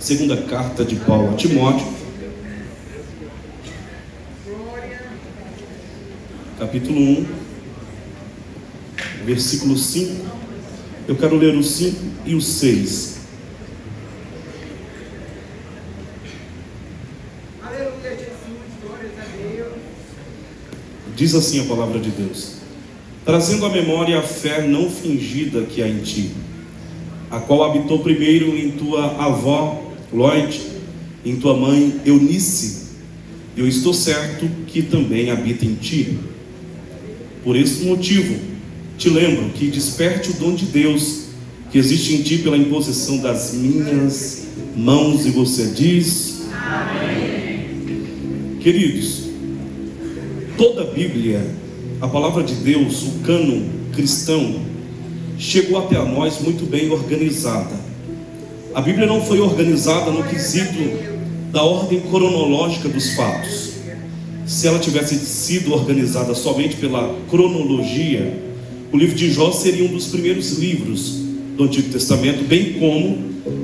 Segunda carta de Paulo a Timóteo, capítulo 1, versículo 5. Eu quero ler o 5 e o 6. Aleluia, Jesus, glórias a Deus. Diz assim a palavra de Deus: trazendo à memória a fé não fingida que há em ti, a qual habitou primeiro em tua avó Loide, em tua mãe Eunice, eu estou certo que também habita em ti. Por esse motivo te lembro que desperte o dom de Deus que existe em ti pela imposição das minhas mãos. E você diz amém. Queridos, toda a Bíblia, a palavra de Deus, o cânon cristão, chegou até a nós muito bem organizada. A Bíblia não foi organizada no quesito da ordem cronológica dos fatos. Se ela tivesse sido organizada somente pela cronologia, o livro de Jó seria um dos primeiros livros do Antigo Testamento, bem como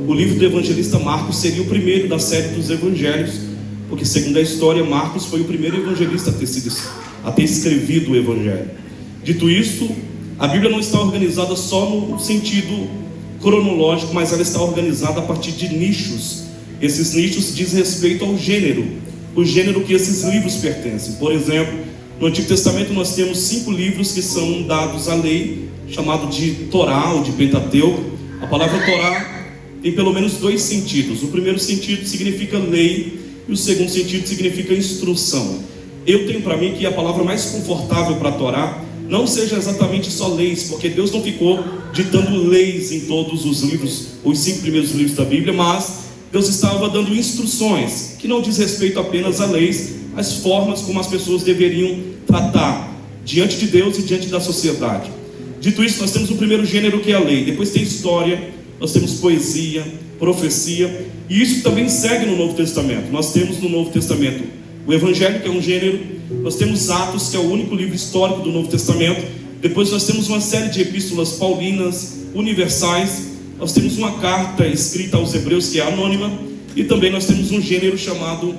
o livro do evangelista Marcos seria o primeiro da série dos evangelhos, porque segundo a história, Marcos foi o primeiro evangelista a ter escrevido o evangelho. Dito isto, a Bíblia não está organizada só no sentido cronológico, mas ela está organizada a partir de nichos. Esses nichos dizem respeito ao gênero, o gênero que esses livros pertencem. Por exemplo, no Antigo Testamento nós temos 5 livros que são dados à lei, chamado de Torá ou de Pentateuco. A palavra Torá tem pelo menos 2 sentidos. O primeiro sentido significa lei e o segundo sentido significa instrução. Eu tenho para mim que a palavra mais confortável para a Torá não seja exatamente só leis, porque Deus não ficou ditando leis em todos os livros, os 5 primeiros livros da Bíblia, mas Deus estava dando instruções, que não diz respeito apenas a leis, as formas como as pessoas deveriam tratar diante de Deus e diante da sociedade. Dito isso, nós temos o primeiro gênero, que é a lei. Depois tem história, nós temos poesia, profecia, e isso também segue no Novo Testamento. Nós temos no Novo Testamento o Evangelho, que é um gênero. Nós temos Atos, que é o único livro histórico do Novo Testamento. Depois nós temos uma série de epístolas paulinas, universais. Nós temos uma carta escrita aos Hebreus, que é anônima. E também nós temos um gênero chamado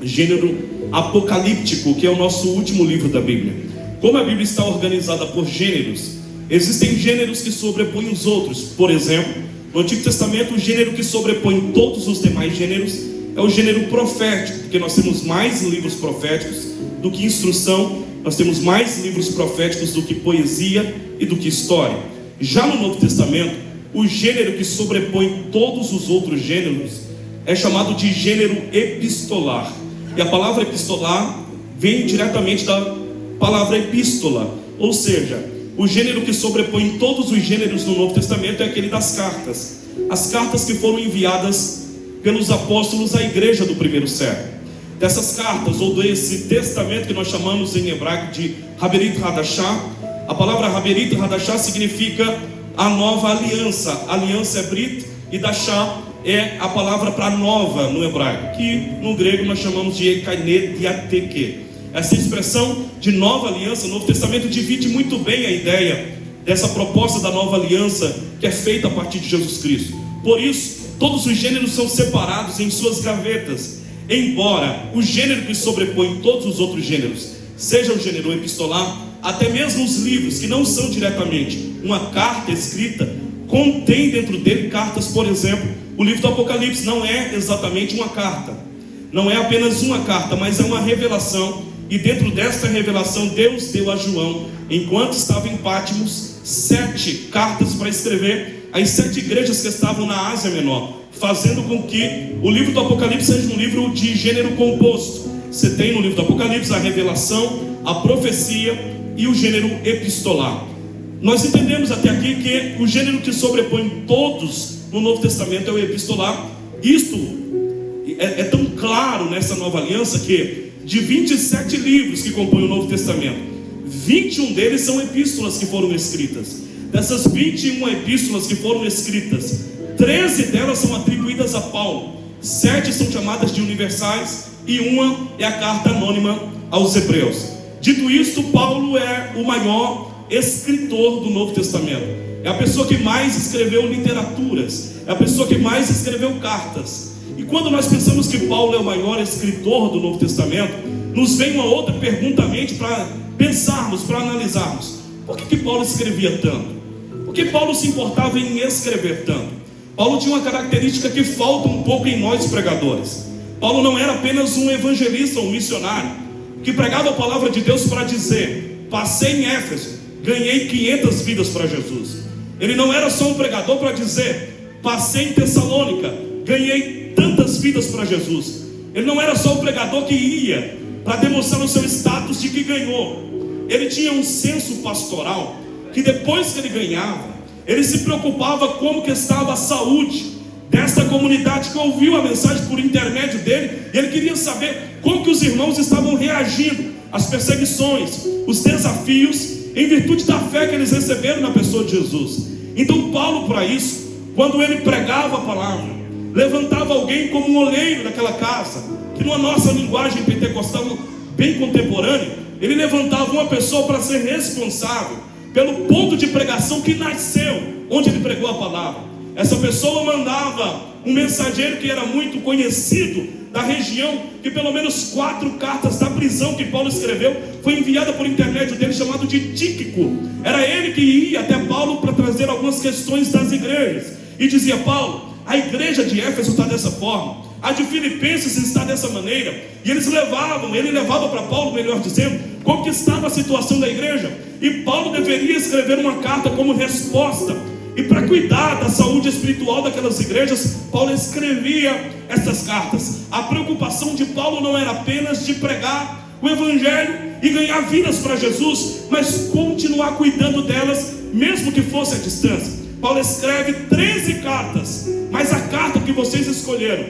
gênero apocalíptico, que é o nosso último livro da Bíblia. Como a Bíblia está organizada por gêneros, existem gêneros que sobrepõem os outros. Por exemplo, no Antigo Testamento, o gênero que sobrepõe todos os demais gêneros é o gênero profético, porque nós temos mais livros proféticos do que instrução, nós temos mais livros proféticos do que poesia e do que história. Já no Novo Testamento, o gênero que sobrepõe todos os outros gêneros é chamado de gênero epistolar. E a palavra epistolar vem diretamente da palavra epístola, ou seja, o gênero que sobrepõe todos os gêneros no Novo Testamento é aquele das cartas. As cartas que foram enviadas pelos apóstolos à igreja do primeiro século. Dessas cartas, ou desse testamento que nós chamamos em hebraico de Haberit Hadashah, a palavra Haberit Hadashah significa a nova aliança. Aliança é Brit e Dashah é a palavra para nova no hebraico, que no grego nós chamamos de Ekaine Diateke. Essa expressão de nova aliança, o Novo Testamento divide muito bem a ideia dessa proposta da nova aliança que é feita a partir de Jesus Cristo. Por isso, todos os gêneros são separados em suas gavetas, embora o gênero que sobrepõe todos os outros gêneros seja o gênero epistolar. Até mesmo os livros que não são diretamente uma carta escrita, contém dentro dele cartas. Por exemplo, o livro do Apocalipse não é exatamente uma carta, não é apenas uma carta, mas é uma revelação. E dentro desta revelação, Deus deu a João, enquanto estava em Patmos, 7 cartas para escrever às 7 igrejas que estavam na Ásia Menor, fazendo com que o livro do Apocalipse seja um livro de gênero composto. Você tem no livro do Apocalipse a revelação, a profecia e o gênero epistolar. Nós entendemos até aqui que o gênero que sobrepõe todos no Novo Testamento é o epistolar. Isto é tão claro nessa nova aliança que de 27 livros que compõem o Novo Testamento, 21 deles são epístolas que foram escritas. Dessas 21 epístolas que foram escritas, 13 delas são atribuídas a Paulo, 7 são chamadas de universais e uma é a carta anônima aos Hebreus. Dito isto, Paulo é o maior escritor do Novo Testamento. é a pessoa que mais escreveu literaturas, é a pessoa que mais escreveu cartas. E quando nós pensamos que Paulo é o maior escritor do Novo Testamento, nos vem uma outra pergunta à mente para pensarmos, para analisarmos. Por que Paulo escrevia tanto? Por que Paulo se importava em escrever tanto? Paulo tinha uma característica que falta um pouco em nós pregadores. Paulo não era apenas um evangelista, um missionário, que pregava a palavra de Deus para dizer: passei em Éfeso, ganhei 500 vidas para Jesus. Ele não era só um pregador para dizer: passei em Tessalônica, ganhei tantas vidas para Jesus. Ele não era só um pregador que ia para demonstrar o seu status de que ganhou. Ele tinha um senso pastoral, que depois que ele ganhava, ele se preocupava como que estava a saúde desta comunidade que ouviu a mensagem por intermédio dele. E ele queria saber como que os irmãos estavam reagindo às perseguições, os desafios, em virtude da fé que eles receberam na pessoa de Jesus. Então Paulo, para isso, quando ele pregava a palavra, levantava alguém como um oleiro daquela casa, que numa nossa linguagem pentecostal bem contemporânea, ele levantava uma pessoa para ser responsável pelo ponto de pregação que nasceu onde ele pregou a palavra. Essa pessoa mandava um mensageiro que era muito conhecido da região, que pelo menos 4 cartas da prisão que Paulo escreveu foi enviada por intermédio dele, chamado de Tíquico. Era ele que ia até Paulo para trazer algumas questões das igrejas, e dizia: Paulo, a igreja de Éfeso está dessa forma, a de Filipenses está dessa maneira. E ele levava para Paulo, melhor dizendo, como que estava a situação da igreja, e Paulo deveria escrever uma carta como resposta. E para cuidar da saúde espiritual daquelas igrejas, Paulo escrevia essas cartas. A preocupação de Paulo não era apenas de pregar o evangelho e ganhar vidas para Jesus, mas continuar cuidando delas, mesmo que fosse à distância. Paulo escreve 13 cartas, mas a carta que vocês escolheram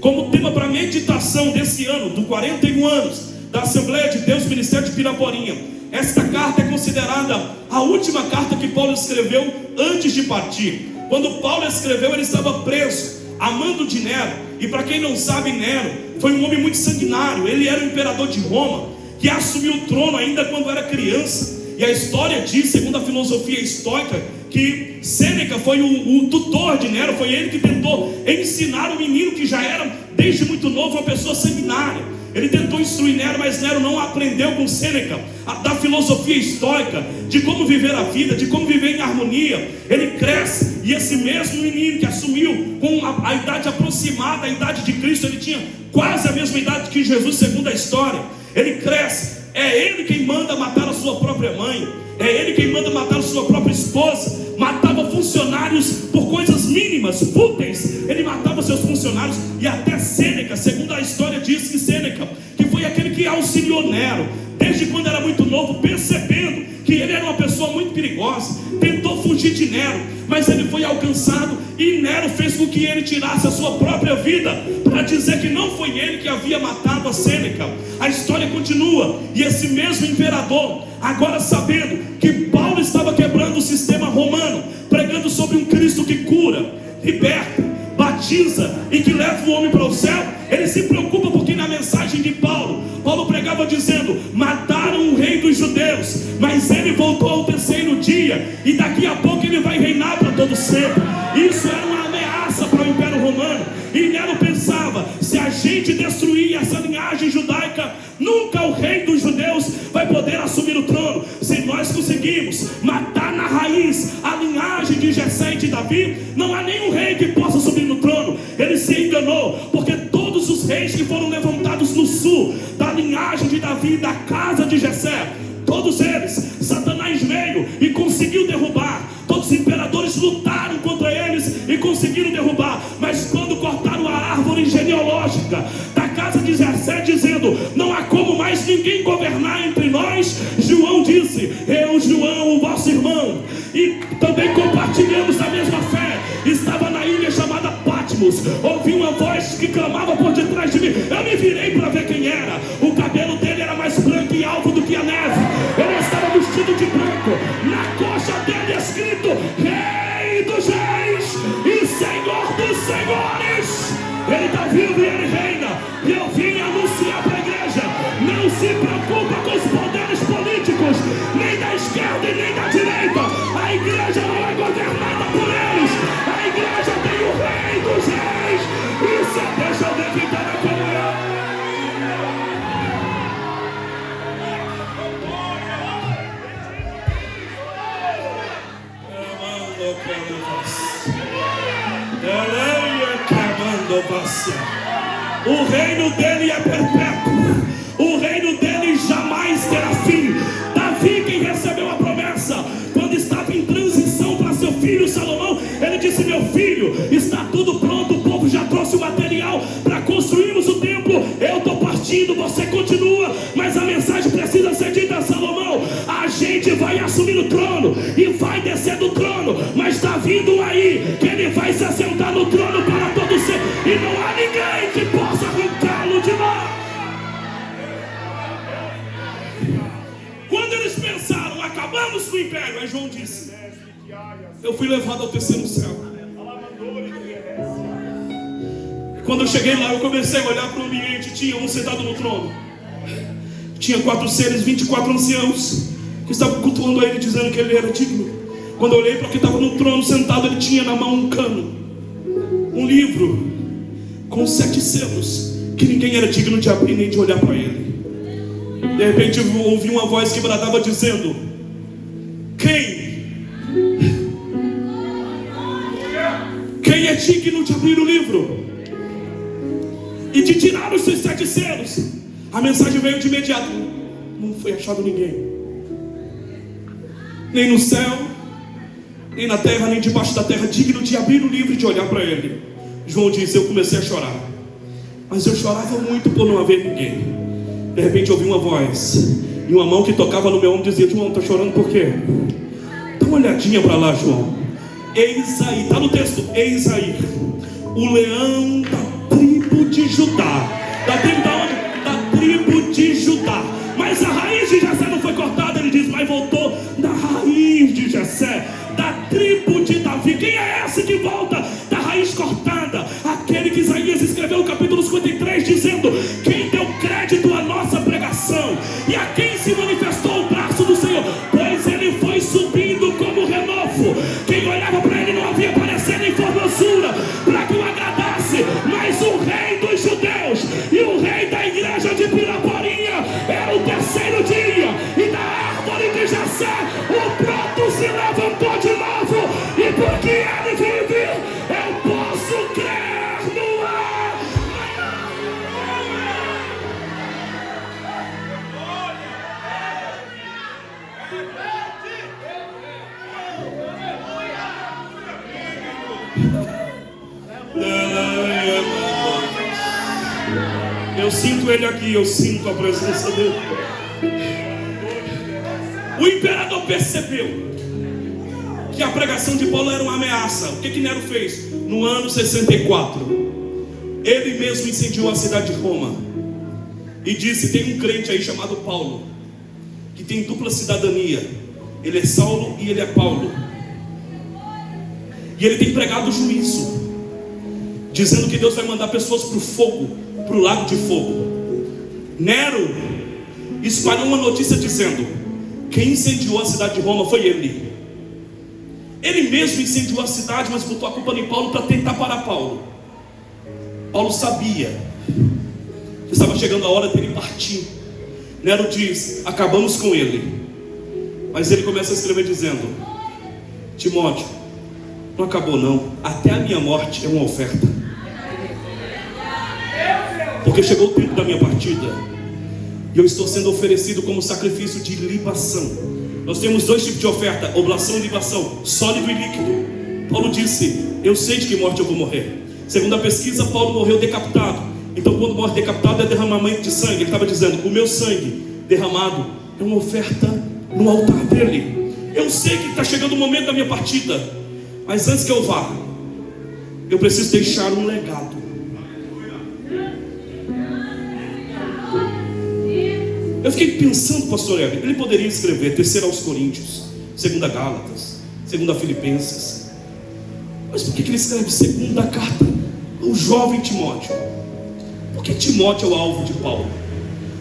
como tema para meditação desse ano, do 41 anos da Assembleia de Deus, Ministério de Piraporinha, esta carta é considerada a última carta que Paulo escreveu antes de partir. Quando Paulo escreveu, ele estava preso, a mando de Nero. E para quem não sabe, Nero foi um homem muito sanguinário. Ele era o imperador de Roma, que assumiu o trono ainda quando era criança. E a história diz, segundo a filosofia estoica, que Sêneca foi o tutor de Nero. Foi ele que tentou ensinar o menino, que já era desde muito novo uma pessoa sanguinária. Ele tentou instruir Nero, mas Nero não aprendeu com Sêneca da filosofia estoica, de como viver a vida, de como viver em harmonia. Ele cresce, e esse mesmo menino que assumiu com a idade aproximada, a idade de Cristo, ele tinha quase a mesma idade que Jesus, segundo a história. Ele cresce, é ele quem manda matar a sua própria mãe, é ele quem manda matar a sua própria esposa. Matava funcionários por coisas mínimas, fúteis. Ele matava seus funcionários. E até Sêneca, segundo a história diz que Sêneca, que foi aquele que auxiliou Nero desde quando era muito novo, percebendo que ele era uma pessoa muito perigosa, tentou fugir de Nero, mas ele foi alcançado, e Nero fez com que ele tirasse a sua própria vida, para dizer que não foi ele que havia matado a Sêneca. A história continua, e esse mesmo imperador, agora sabendo que Paulo estava quebrando o sistema romano, pregando sobre um Cristo que cura, liberta, batiza e que leva o homem para o céu, ele se preocupa, porque na mensagem de Paulo pregava dizendo: mataram o rei dos judeus, mas ele voltou ao 3º dia, e daqui a pouco ele vai reinar para todo sempre. Isso era uma ameaça para o Império Romano, e Nero pensava: se a gente destruir essa linhagem judaica, nunca o rei dos judeus vai poder assumir o trono. Se nós conseguimos matar na raiz a linhagem de Jessé e de Davi, não há nenhum rei que possa subir no trono. Ele se enganou, porque todos os reis que foram levantados no sul, da linhagem de Davi, da casa de Jessé, todos eles, Satanás veio e conseguiu derrubar. Todos os imperadores lutaram contra eles e conseguiram derrubar. Mas quando cortaram a árvore genealógica da casa de Jessé, dizendo: não há como mais ninguém governar entre nós, João disse: eu, João, o vosso irmão, e também compartilhamos da mesma fé, estava na ilha chamada Patmos, ouvi uma voz que clamava por detrás de mim. Eu me virei para ver quem era. O cabelo dele era mais branco e alvo do que a neve. Ele estava vestido de branco, na coxa dele escrito: Rei dos Reis e Senhor dos Senhores. Ele está vivo e ele reina. E eu vim anunciar para a igreja: não se preocupa com os poderes políticos, nem da esquerda e nem da direita. A igreja não é O reino dele é perpétuo. O reino dele jamais terá fim. Davi, quem recebeu a promessa, quando estava em transição para seu filho Salomão, ele disse: meu filho, está tudo pronto, o povo já trouxe o material para construirmos o templo, eu estou partindo, você continua, mas a mensagem precisa ser dita a Salomão: a gente vai assumir o trono e vai descer do trono, mas está vindo um aí que ele vai se assentar no trono para todo ser, e não há ninguém que possa arrancá-lo de lá. Quando eles pensaram, acabamos com o império, aí João disse: eu fui levado ao terceiro céu. Quando eu cheguei lá, eu comecei a olhar para o ambiente. Tinha um sentado no trono, tinha 4 seres, 24 anciãos que estavam cultuando a ele, dizendo que ele era digno. Quando eu olhei para o que estava no trono sentado, ele tinha na mão um cano, um livro com 7 selos, que ninguém era digno de abrir nem de olhar para ele. De repente eu ouvi uma voz que bradava dizendo: quem é digno de abrir o livro e de tirar os seus 7 selos? A mensagem veio de imediato: não foi achado ninguém, nem no céu, nem na terra, nem debaixo da terra, digno de abrir o livro e de olhar para ele. João disse: eu comecei a chorar, mas eu chorava muito por não haver ninguém. De repente ouvi uma voz, e uma mão que tocava no meu ombro dizia: João, está chorando por quê? Dá uma olhadinha para lá, João. Eis aí, está no texto, eis aí o leão da tribo de Judá. Da tribo da onde? Da tribo de Judá. Mas a raiz de Jessé não foi cortada, ele diz, mas voltou da raiz de Jessé, da tribo de Davi. Quem é esse que volta da raiz cortada? Aquele que Isaías escreveu no capítulo 53, dizendo: quem deu crédito à nossa pregação e a quem se manifestou o braço do Senhor, pois ele foi subindo como renovo. Quem olhava para ele não havia aparecendo em formosura para que o agradasse, mas o rei dos judeus e o rei da igreja de Piraporinha era o terceiro dia, e da árvore de Jessé o broto se levantou de novo, e porque ele vive, eu posso crer no ar. Eu sinto ele aqui, eu sinto a presença dele. O imperador percebeu que a pregação de Paulo era uma ameaça. O que Nero fez? No ano 64, ele mesmo incendiou a cidade de Roma e disse: tem um crente aí chamado Paulo, que tem dupla cidadania. Ele é Saulo e ele é Paulo, e ele tem pregado juízo, dizendo que Deus vai mandar pessoas para o fogo, para o lago de fogo. Nero espalhou uma notícia dizendo: quem incendiou a cidade de Roma foi ele. Ele mesmo incendiou a cidade, mas botou a culpa em Paulo para tentar parar Paulo. Paulo sabia que estava chegando a hora dele partir. Nero diz: acabamos com ele. Mas ele começa a escrever dizendo: Timóteo, não acabou não, até a minha morte é uma oferta, porque chegou o tempo da minha partida, e eu estou sendo oferecido como sacrifício de libação. Nós temos 2 tipos de oferta: oblação e libação, sólido e líquido. Paulo disse: eu sei de que morte eu vou morrer. Segundo a pesquisa, Paulo morreu decapitado. Então quando morre decapitado é derramamento de sangue. Ele estava dizendo: o meu sangue derramado é uma oferta no altar dele. Eu sei que está chegando o momento da minha partida, mas antes que eu vá, eu preciso deixar um legado. Eu fiquei pensando, pastor Hélio, ele poderia escrever 3 aos Coríntios, 2 Gálatas, 2 Filipenses, mas por que ele escreve 2ª carta ao jovem Timóteo? Por que Timóteo é o alvo de Paulo?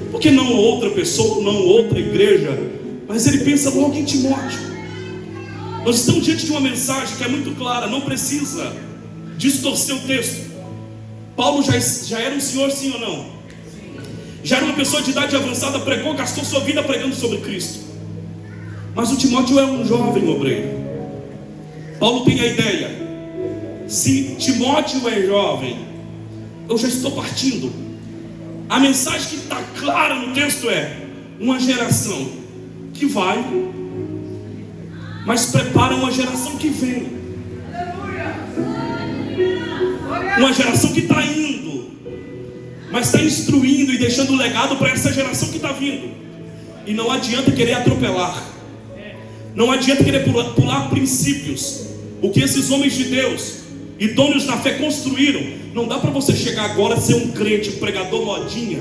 Por que não outra pessoa, não outra igreja? Mas ele pensa logo em Timóteo. Nós estamos diante de uma mensagem que é muito clara, não precisa distorcer o texto. Paulo já era um senhor, sim ou não? Já era uma pessoa de idade avançada, pregou, gastou sua vida pregando sobre Cristo. Mas o Timóteo é um jovem obreiro. Paulo tem a ideia: se Timóteo é jovem, eu já estou partindo. A mensagem que está clara no texto é: uma geração que vai, mas prepara uma geração que vem. Uma geração que está indo, mas está instruindo e deixando legado para essa geração que está vindo. E não adianta querer atropelar, não adianta querer pular princípios. O que esses homens de Deus, idôneos na fé, construíram. Não dá para você chegar agora a ser um crente, pregador modinha,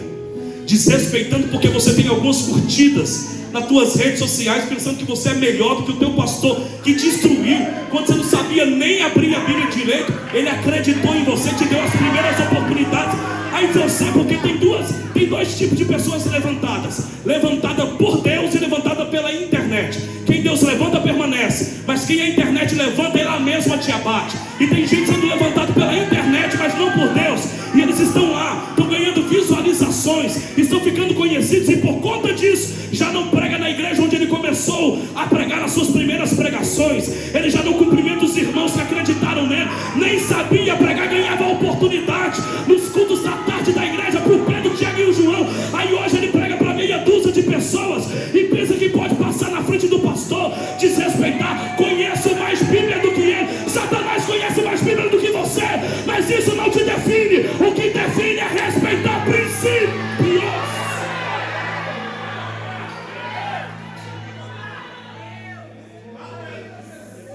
desrespeitando porque você tem algumas curtidas nas tuas redes sociais, pensando que você é melhor do que o teu pastor, que te instruiu quando você não sabia nem abrir a Bíblia direito. Ele acreditou em você, te deu as primeiras oportunidades. Aí você, porque tem dois tipos de pessoas levantada por Deus e levantada pela internet. Quem Deus levanta permanece, mas quem a internet levanta, ela mesma te abate. E tem gente sendo levantada pela internet, mas não por Deus. E eles estão lá, estão ganhando visualizações, estão ficando conhecidos, e por conta disso já não prega na igreja onde ele começou a pregar as suas primeiras pregações. Ele já não cumprimenta os irmãos que acreditaram nele, nem sabia pregar, ganhava oportunidade nos cultos da tarde da igreja por Pedro, Tiago e o João. Aí hoje ele prega para meia dúzia de pessoas e pensa que pode passar na frente do pastor, desrespeitar. Conhece mais Bíblia do que ele. Satanás conhece mais Bíblia do que você, mas isso não te define. O que define é respeitar princípios.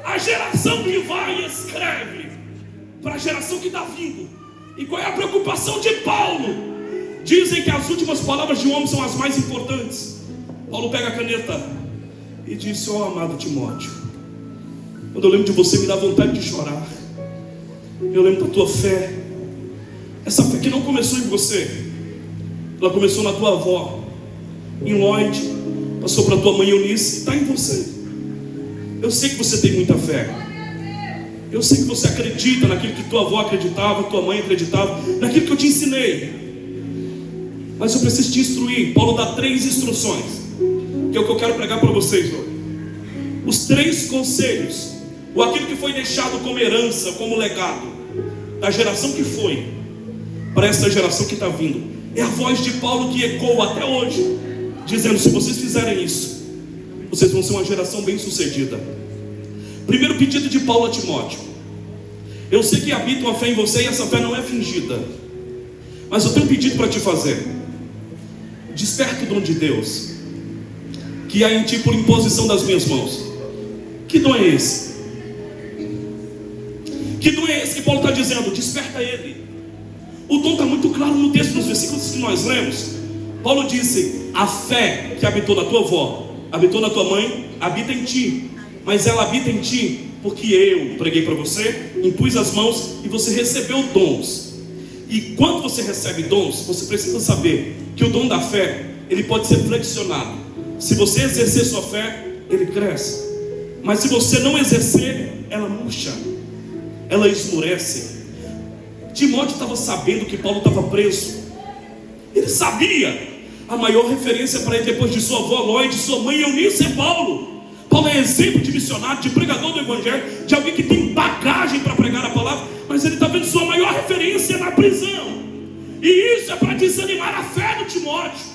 A geração que vai escreve para a geração que está vindo. E qual é a preocupação de Paulo? Dizem que as últimas palavras de um homem são as mais importantes. Paulo pega a caneta e diz: ó amado Timóteo, quando eu lembro de você me dá vontade de chorar. Eu lembro da tua fé, essa fé que não começou em você, ela começou na tua avó, em Lloyd, passou para tua mãe Eunice, está em você. Eu sei que você tem muita fé, eu sei que você acredita naquilo que tua avó acreditava, tua mãe acreditava, naquilo que eu te ensinei. Mas eu preciso te instruir. Paulo dá 3 instruções, que é o que eu quero pregar para vocês hoje. Os 3 conselhos, ou aquilo que foi deixado como herança, como legado, da geração que foi, para essa geração que está vindo. É a voz de Paulo que ecoa até hoje, dizendo: se vocês fizerem isso, vocês vão ser uma geração bem sucedida. Primeiro pedido de Paulo a Timóteo: eu sei que habita uma fé em você e essa fé não é fingida, mas eu tenho um pedido para te fazer. Desperta o dom de Deus que há em ti por imposição das minhas mãos. Que dom é esse? Que dom é esse que Paulo está dizendo? Desperta ele. O dom está muito claro no texto, nos versículos que nós lemos. Paulo disse: a fé que habitou na tua avó, habitou na tua mãe, habita em ti. Mas ela habita em ti porque eu preguei para você, impus as mãos e você recebeu dons. E quando você recebe dons, você precisa saber que o dom da fé, ele pode ser flexionado. Se você exercer sua fé, ele cresce. Mas se você não exercer, ela murcha, ela esmurece. Timóteo estava sabendo que Paulo estava preso. Ele sabia. A maior referência para ele depois de sua avó Lloyd, de sua mãe Eunice, é Paulo. Paulo é exemplo de missionário, de pregador do evangelho, de alguém que tem bagagem para pregar a palavra. Mas ele está vendo sua maior referência na prisão. E isso é para desanimar a fé do Timóteo.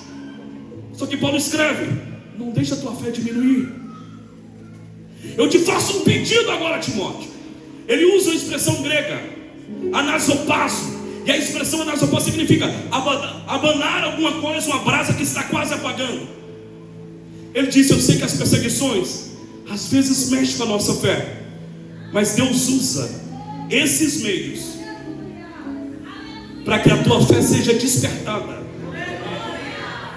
Só que Paulo escreve: não deixa a tua fé diminuir. Eu te faço um pedido agora, Timóteo. Ele usa a expressão grega, anasopazo. E a expressão anasopazo significa abanar alguma coisa, uma brasa que está quase apagando. Ele disse: eu sei que as perseguições às vezes mexem com a nossa fé, mas Deus usa esses meios para que a tua fé seja despertada.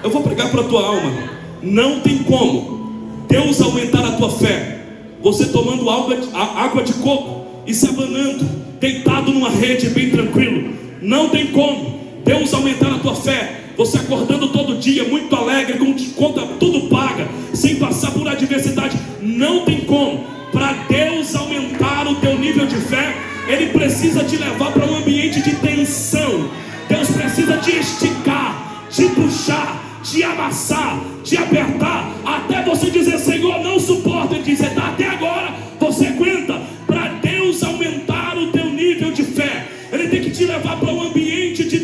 Eu vou pregar para a tua alma. Não tem como Deus aumentar a tua fé você tomando água de coco e se abanando, deitado numa rede bem tranquilo. Não tem como Deus aumentar a tua fé você acordando todo dia muito alegre, com conta tudo paga, sem passar por adversidade. Não tem como. Para Deus aumentar o teu nível de fé, Ele precisa te levar para um ambiente de tensão. Deus precisa te esticar, te puxar, te amassar, te apertar, até você dizer: Senhor, não suporto. Ele diz: tá, até agora você aguenta. Para Deus aumentar o teu nível de fé, Ele tem que te levar para um ambiente de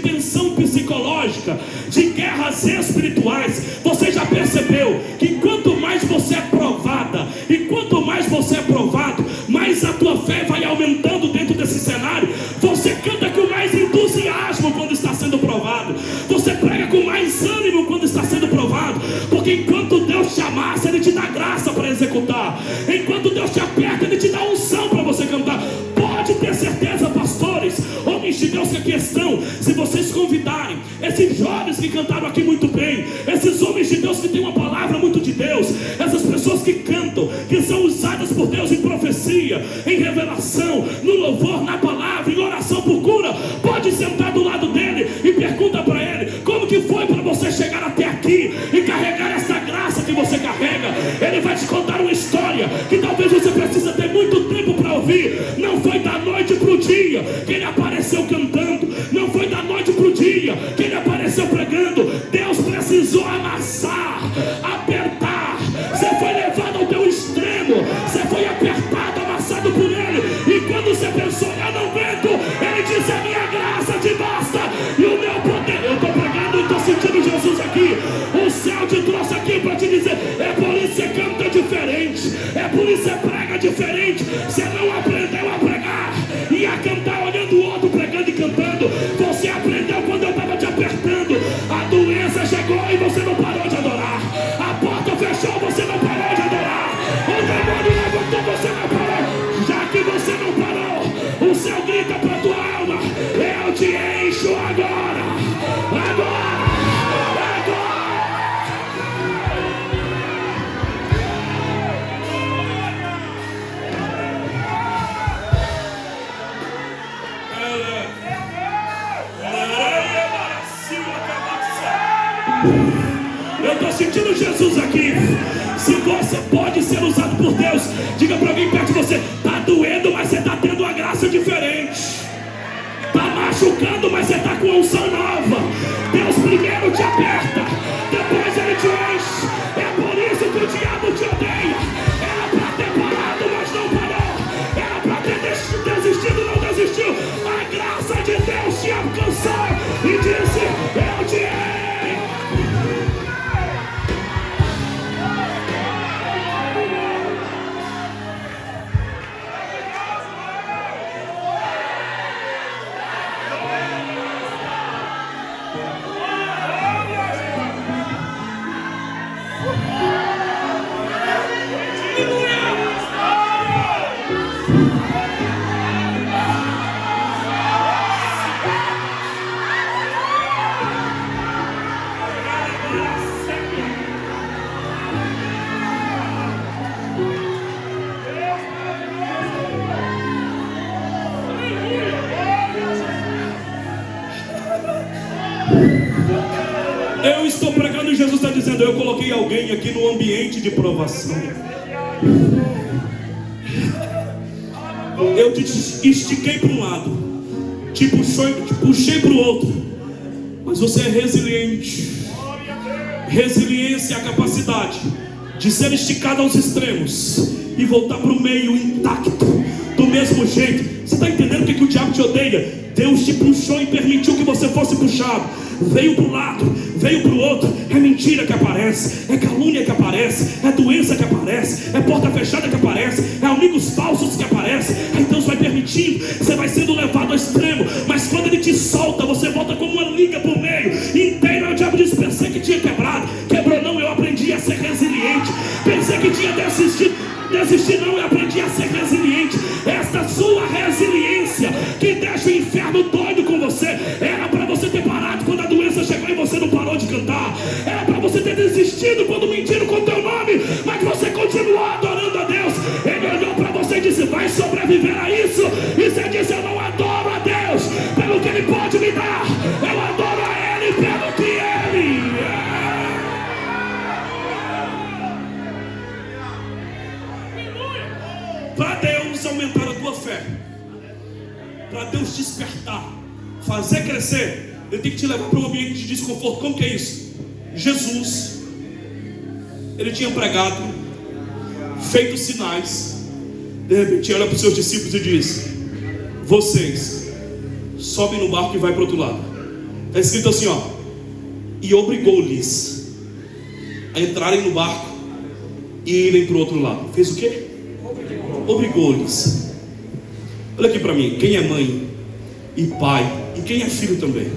entusiasmo quando está sendo provado. Você prega com mais ânimo quando está sendo provado. Porque enquanto Deus te amassa, Ele te dá graça para executar. Enquanto Deus te aperta, Ele te dá unção para você cantar. Pode ter certeza, pastores, homens de Deus que aqui estão, se vocês convidarem esses jovens que cantaram aqui muito bem, esses homens de Deus que têm uma palavra muito de Deus, essas pessoas que cantam, que são usadas por Deus em profecia, em revelação, no louvor, na palavra, em oração por cura, pode sentar do lado dele e pergunta para ele: como que foi para você chegar até aqui e carregar essa graça que você carrega? Ele vai te contar uma história que talvez você precisa ter muito tempo para ouvir. Não foi da noite para o dia que ele apareceu cantando, não foi da noite para o dia que ele apareceu pregando. Deus precisou amassar, apertar. Você foi levado ao teu extremo, você foi apertado, amassado por ele. E quando você pensou: eu não aguento, ele disse: a minha graça te basta e o meu poder. Eu estou pregando e estou sentindo Jesus aqui. O céu te trouxe aqui para te dizer: é por isso que você canta diferente, é por isso que você prega diferente. Você não aprendeu a pregar e a cantar olhando o outro pregando e cantando. Você aprendeu quando eu estava te apertando. A doença chegou e você não parou de adorar. A porta fechou, você não parou de adorar. O demônio levantou, você não parou. Já que você não parou, o céu grita para a tua alma: eu te encho agora, agora, agora. Eu estou sentindo Jesus aqui. Se você pode ser usado por Deus, diga para alguém perto de você: está doendo, mas você está tendo uma graça diferente. Está machucando, mas você está com uma unção nova. Deus primeiro te aperta, depois Ele te enche. É por isso que o diabo te odeia. Era para ter parado, mas não parou. Era para ter desistido, não desistiu. A graça de Deus te alcançou e disse: eu te encho. Eu estou pregando e Jesus está dizendo: eu coloquei alguém aqui no ambiente de provação. Eu te estiquei para um lado, te puxei para o outro, mas você é resiliente. Resiliência é a capacidade de ser esticado aos extremos e voltar para o meio intacto, do mesmo jeito. Você está entendendo o que o diabo te odeia? Deus te puxou e permitiu que você fosse puxado. Veio para um lado, veio para o outro. É mentira que aparece, é calúnia que aparece, é doença que aparece, é porta fechada que aparece, é amigos falsos que aparecem. Aí Deus vai permitindo, você vai sendo levado ao extremo. Mas quando Ele te solta, você volta como uma liga por meio inteiro. Aí o diabo diz: pensei que tinha quebrado. Quebrou não, eu aprendi a ser resiliente. Pensei que tinha desistido. Desistir não, eu aprendi a ser resiliente. Esta sua resiliência que deixa o inferno doido com você, era para você ter parado quando a doença chegou e você não parou de cantar. Era para você ter desistido quando mentiram com o teu nome, mas você continuou adorando a Deus. Ele olhou para você e disse: vai sobreviver a isso. E você disse: eu não adoro a Deus pelo que Ele pode me dar, eu adoro a Ele pelo que Ele é. Para Deus aumentar a tua fé, para Deus despertar, fazer crescer, Ele tem que te levar para um ambiente de desconforto. Como que é isso? Jesus, Ele tinha pregado, feito sinais. De repente olha para os seus discípulos e diz: vocês sobem no barco e vai para o outro lado. Está escrito assim, ó: e obrigou-lhes a entrarem no barco e irem para o outro lado. Fez o quê? Obrigou-lhes. Olha aqui para mim, quem é mãe e pai. E quem é filho também.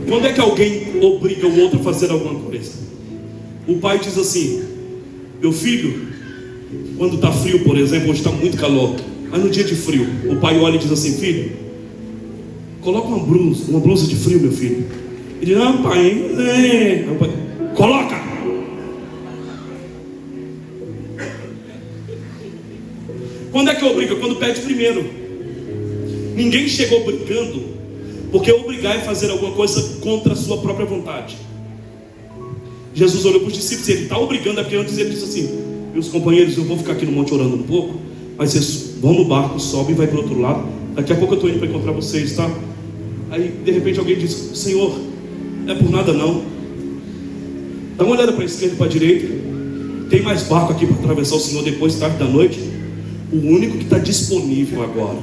Quando é que alguém obriga o outro a fazer alguma coisa? O pai diz assim: meu filho, quando está frio, por exemplo, hoje está muito calor, mas no dia de frio, o pai olha e diz assim: filho, coloca uma blusa de frio, meu filho. Ele diz: não, pai, o pai, coloca. Quando é que obriga? Quando pede primeiro. Ninguém chegou obrigando, porque obrigar é fazer alguma coisa contra a sua própria vontade. Jesus olhou para os discípulos e ele está obrigando, porque antes ele disse assim: meus companheiros, eu vou ficar aqui no monte orando um pouco, mas vocês vão no barco, sobe e vai para o outro lado, daqui a pouco eu estou indo para encontrar vocês, tá? Aí de repente alguém diz: Senhor, não é por nada não, dá uma olhada para a esquerda e para a direita, tem mais barco aqui para atravessar o Senhor depois, tarde da noite. O único que está disponível agora,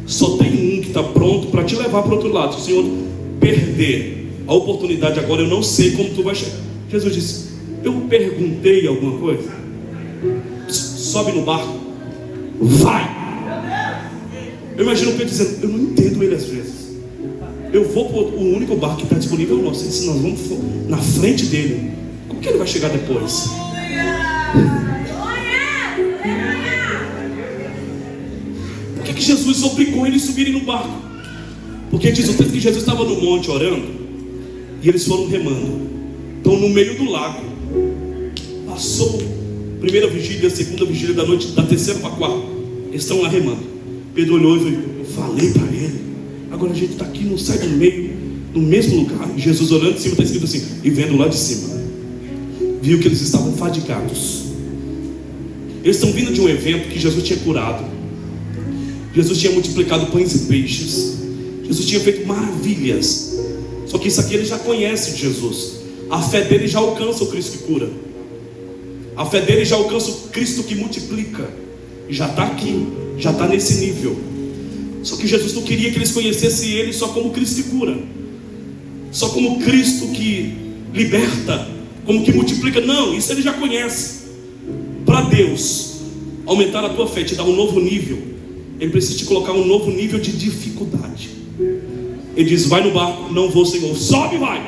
só tem um que está pronto para te levar para o outro lado. Se o Senhor perder a oportunidade agora, eu não sei como tu vai chegar. Jesus disse: eu perguntei alguma coisa? Sobe no barco, vai. Eu imagino o Pedro dizendo: eu não entendo ele às vezes. Eu vou para o único barco que está disponível é o nosso. Se nós vamos na frente dele, como que ele vai chegar depois? Por que Jesus obrigou eles a subirem no barco? Porque diz o texto que Jesus estava no monte orando e eles foram remando. Então no meio do lago, passou a primeira vigília, a segunda vigília da noite, da terceira para a quarta, eles estão lá remando. Pedro olhou e falou: eu falei para ele, agora a gente está aqui, não sai do meio, no mesmo lugar. E Jesus olhando de cima, está escrito assim, e vendo lá de cima, viu que eles estavam fadigados. Eles estão vindo de um evento que Jesus tinha curado, Jesus tinha multiplicado pães e peixes, Jesus tinha feito maravilhas. Só que isso aqui ele já conhece de Jesus. A fé dele já alcança o Cristo que cura, a fé dele já alcança o Cristo que multiplica. Já está aqui, já está nesse nível. Só que Jesus não queria que eles conhecessem ele só como Cristo que cura, só como Cristo que liberta, como que multiplica. Não, isso ele já conhece. Para Deus aumentar a tua fé, te dar um novo nível, ele precisa te colocar um novo nível de dificuldade. Ele diz: vai no barco. Não vou, Senhor. Sobe e vai.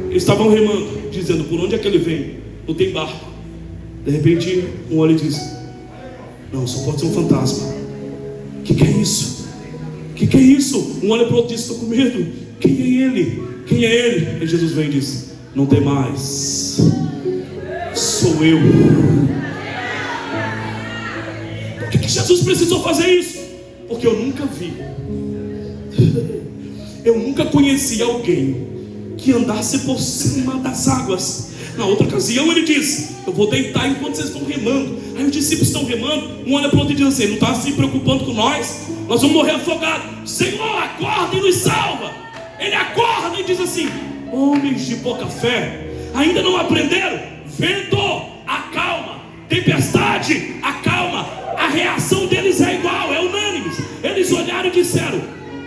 Eles estavam remando, dizendo: por onde é que ele vem? Não tem barco. De repente um olha e diz: não, só pode ser um fantasma. O que é isso? O que é isso? Um olha para o outro e diz: estou com medo. Quem é ele? Quem é ele? E Jesus vem e diz: não tem mais, sou eu. Por que Jesus precisou fazer isso? Porque eu nunca vi, eu nunca conheci alguém que andasse por cima das águas. Na outra ocasião ele disse: eu vou deitar enquanto vocês estão remando. Aí os discípulos estão remando, um olha para o outro e diz assim: não está se preocupando com nós vamos morrer afogados. Senhor, acorda e nos salva. Ele acorda e diz assim: homens de pouca fé, ainda não aprenderam? Vento, acalma. Tempestade, acalma. A reação deles é igual, é unânime. Eles olharam e disseram: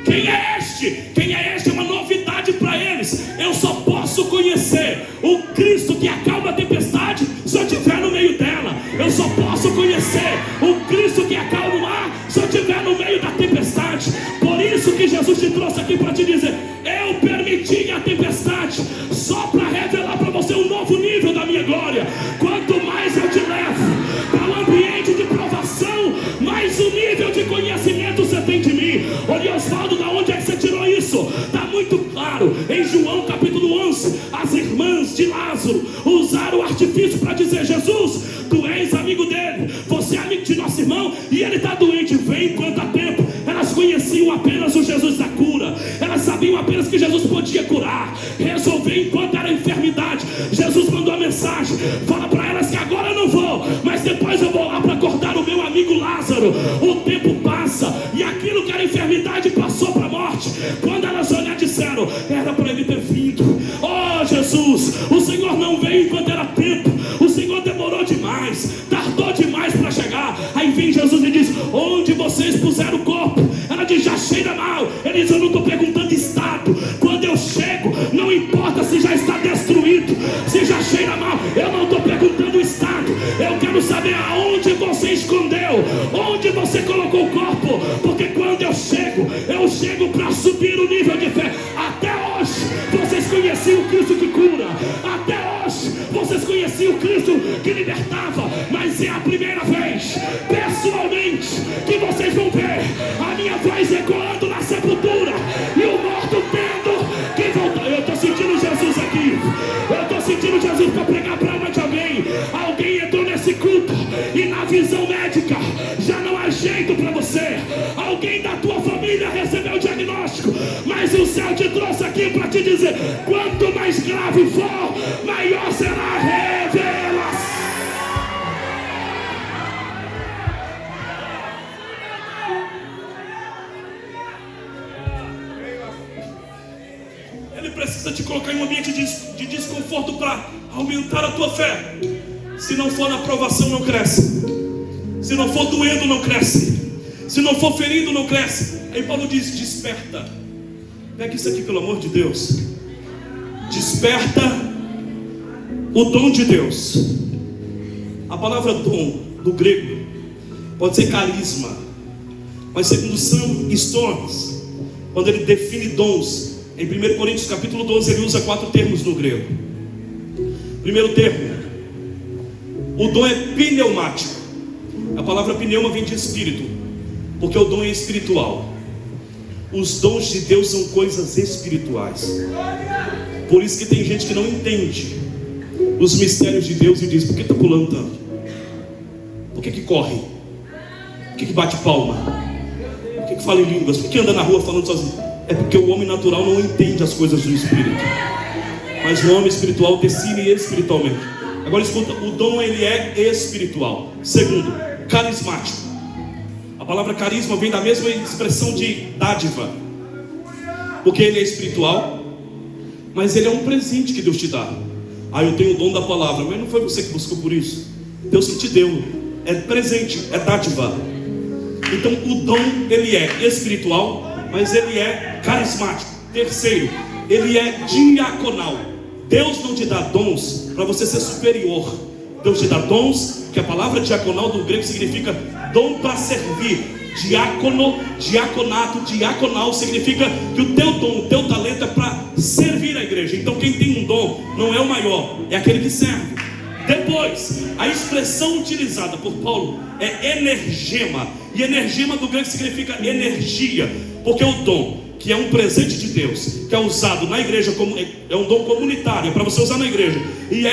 quem é este? Quem é este? É uma novidade para eles. Eu só posso conhecer o Cristo que acalma a tempestade se eu estiver no meio dela. Eu só posso conhecer o Cristo que acalma o mar se eu estiver no meio da tempestade. Por isso que Jesus te trouxe aqui para te dizer: eu permiti a tempestade só para revelar para você um novo nível da minha glória. Quanto mais eu te levo para um ambiente de provação, mais o nível de conhecimento você tem de mim. Olha, Osvaldo, da onde é que você tirou isso? Está muito claro em João capítulo 11. As irmãs de Lázaro usaram o artifício para dizer: Jesus, tu és amigo dele, você é amigo de nosso irmão e ele está doente. Vem enquanto há tempo. Elas conheciam apenas o Jesus da cura, elas sabiam apenas que Jesus podia curar, resolver enquanto era enfermidade. Jesus mandou a mensagem: fala para elas que agora eu não vou, mas depois eu vou lá para acordar o meu amigo Lázaro. O tempo passa e aquilo que era enfermidade passou para a morte. Quando elas olharam, disseram: era para ele ter vindo. Oh Jesus, o Senhor não veio enquanto era tempo, o Senhor demorou demais, tardou demais para chegar. Aí vem Jesus e diz: onde vocês puseram o corpo? Ela diz: já cheira mal. Ele diz: eu não estou perguntando estado. Quando eu chego, não importa se já está destruído, se já cheira mal. Eu não estou perguntando o estado. Eu quero saber aonde você escondeu, onde você colocou o corpo. Porque quando eu subir o nível de fé. Até hoje vocês conheciam o Cristo que cura, até hoje vocês conheciam o Cristo que libertava, mas é a primeira vez, pessoalmente, que vocês vão ver a minha voz ecoando na sepultura e o morto tendo que voltar. Eu estou sentindo Jesus aqui, eu estou sentindo Jesus para pregar para a alma de alguém. Alguém entrou nesse culto e na visão médica já não há jeito para você. Alguém da tua família recebeu o diagnóstico, mas o céu te trouxe aqui para te dizer: quanto mais grave for, maior será a revelação. Ele precisa te colocar em um ambiente de desconforto para aumentar a tua fé. Se não for na provação, não cresce. Se não for doendo, não cresce. Se não for ferido, não cresce. Aí Paulo diz: desperta. Pega isso aqui, pelo amor de Deus. Desperta o dom de Deus. A palavra dom, do grego, pode ser carisma, mas segundo Sam Storms, quando ele define dons, em 1 Coríntios capítulo 12, ele usa 4 termos no grego. Primeiro termo, o dom é pneumático. A palavra pneuma vem de espírito, porque o dom é espiritual. Os dons de Deus são coisas espirituais. Por isso que tem gente que não entende os mistérios de Deus e diz: por que está pulando tanto? Por que corre? Por que bate palma? Por que fala em línguas? Por que anda na rua falando sozinho? É porque o homem natural não entende as coisas do Espírito, mas o homem espiritual decide espiritualmente. Agora escuta, o dom ele é espiritual. Segundo, carismático. A palavra carisma vem da mesma expressão de dádiva, porque ele é espiritual, mas ele é um presente que Deus te dá. Eu tenho o dom da palavra, mas não foi você que buscou por isso, Deus que te deu. É presente, é dádiva. Então o dom ele é espiritual, mas ele é carismático. Terceiro, ele é diaconal. Deus não te dá dons para você ser superior. Deus te dá dons, que a palavra diaconal do grego significa dom para servir. Diácono, diaconato, diaconal significa que o teu dom, o teu talento é para servir a igreja. Então quem tem um dom não é o maior, é aquele que serve. Depois, a expressão utilizada por Paulo é energema. E energema do grego significa energia, porque o dom, que é um presente de Deus, que é usado na igreja, é um dom comunitário, é para você usar na igreja, e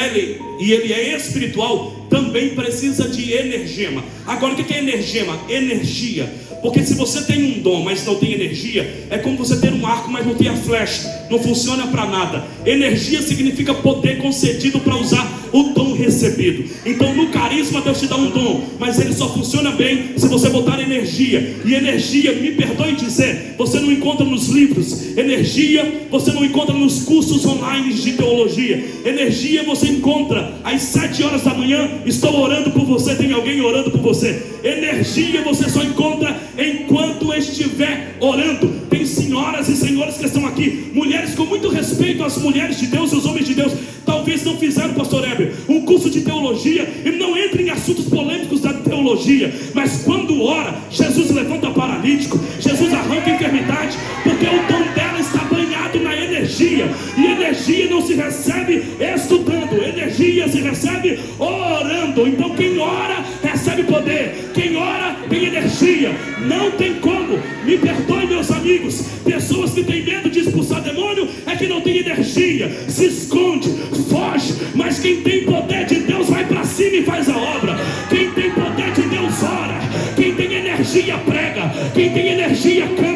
ele é espiritual, também precisa de energema. Agora o que é energema? Energia. Porque se você tem um dom, mas não tem energia, é como você ter um arco, mas não tem a flecha, não funciona para nada. Energia significa poder concedido para usar o dom recebido. Então no carisma Deus te dá um dom, mas ele só funciona bem se você botar energia. E energia, me perdoe dizer, você não encontra nos livros. Energia você não encontra nos cursos online de teologia. Energia você encontra às 7 horas da manhã, estou orando por você, tem alguém orando por você. Energia você só encontra enquanto estiver orando. Tem senhoras e senhores que estão aqui, mulheres com muito respeito às mulheres de Deus e os homens de Deus, talvez não fizeram, pastor Heber, um curso de teologia e não entrem em assuntos polêmicos da teologia, mas quando ora, Jesus levanta paralítico, Jesus arranca enfermidade, porque o dom dela está banhado na energia. E energia não se recebe estudando, energia se recebe orando. Então quem ora recebe poder, quem ora tem energia. Não tem como, me perdoe meus amigos, pessoas que têm medo de expulsar demônio é que não tem energia, se esconde, foge. Mas quem tem poder de Deus vai para cima e faz a obra. Quem tem poder de Deus ora, quem tem energia prega, quem tem energia canta.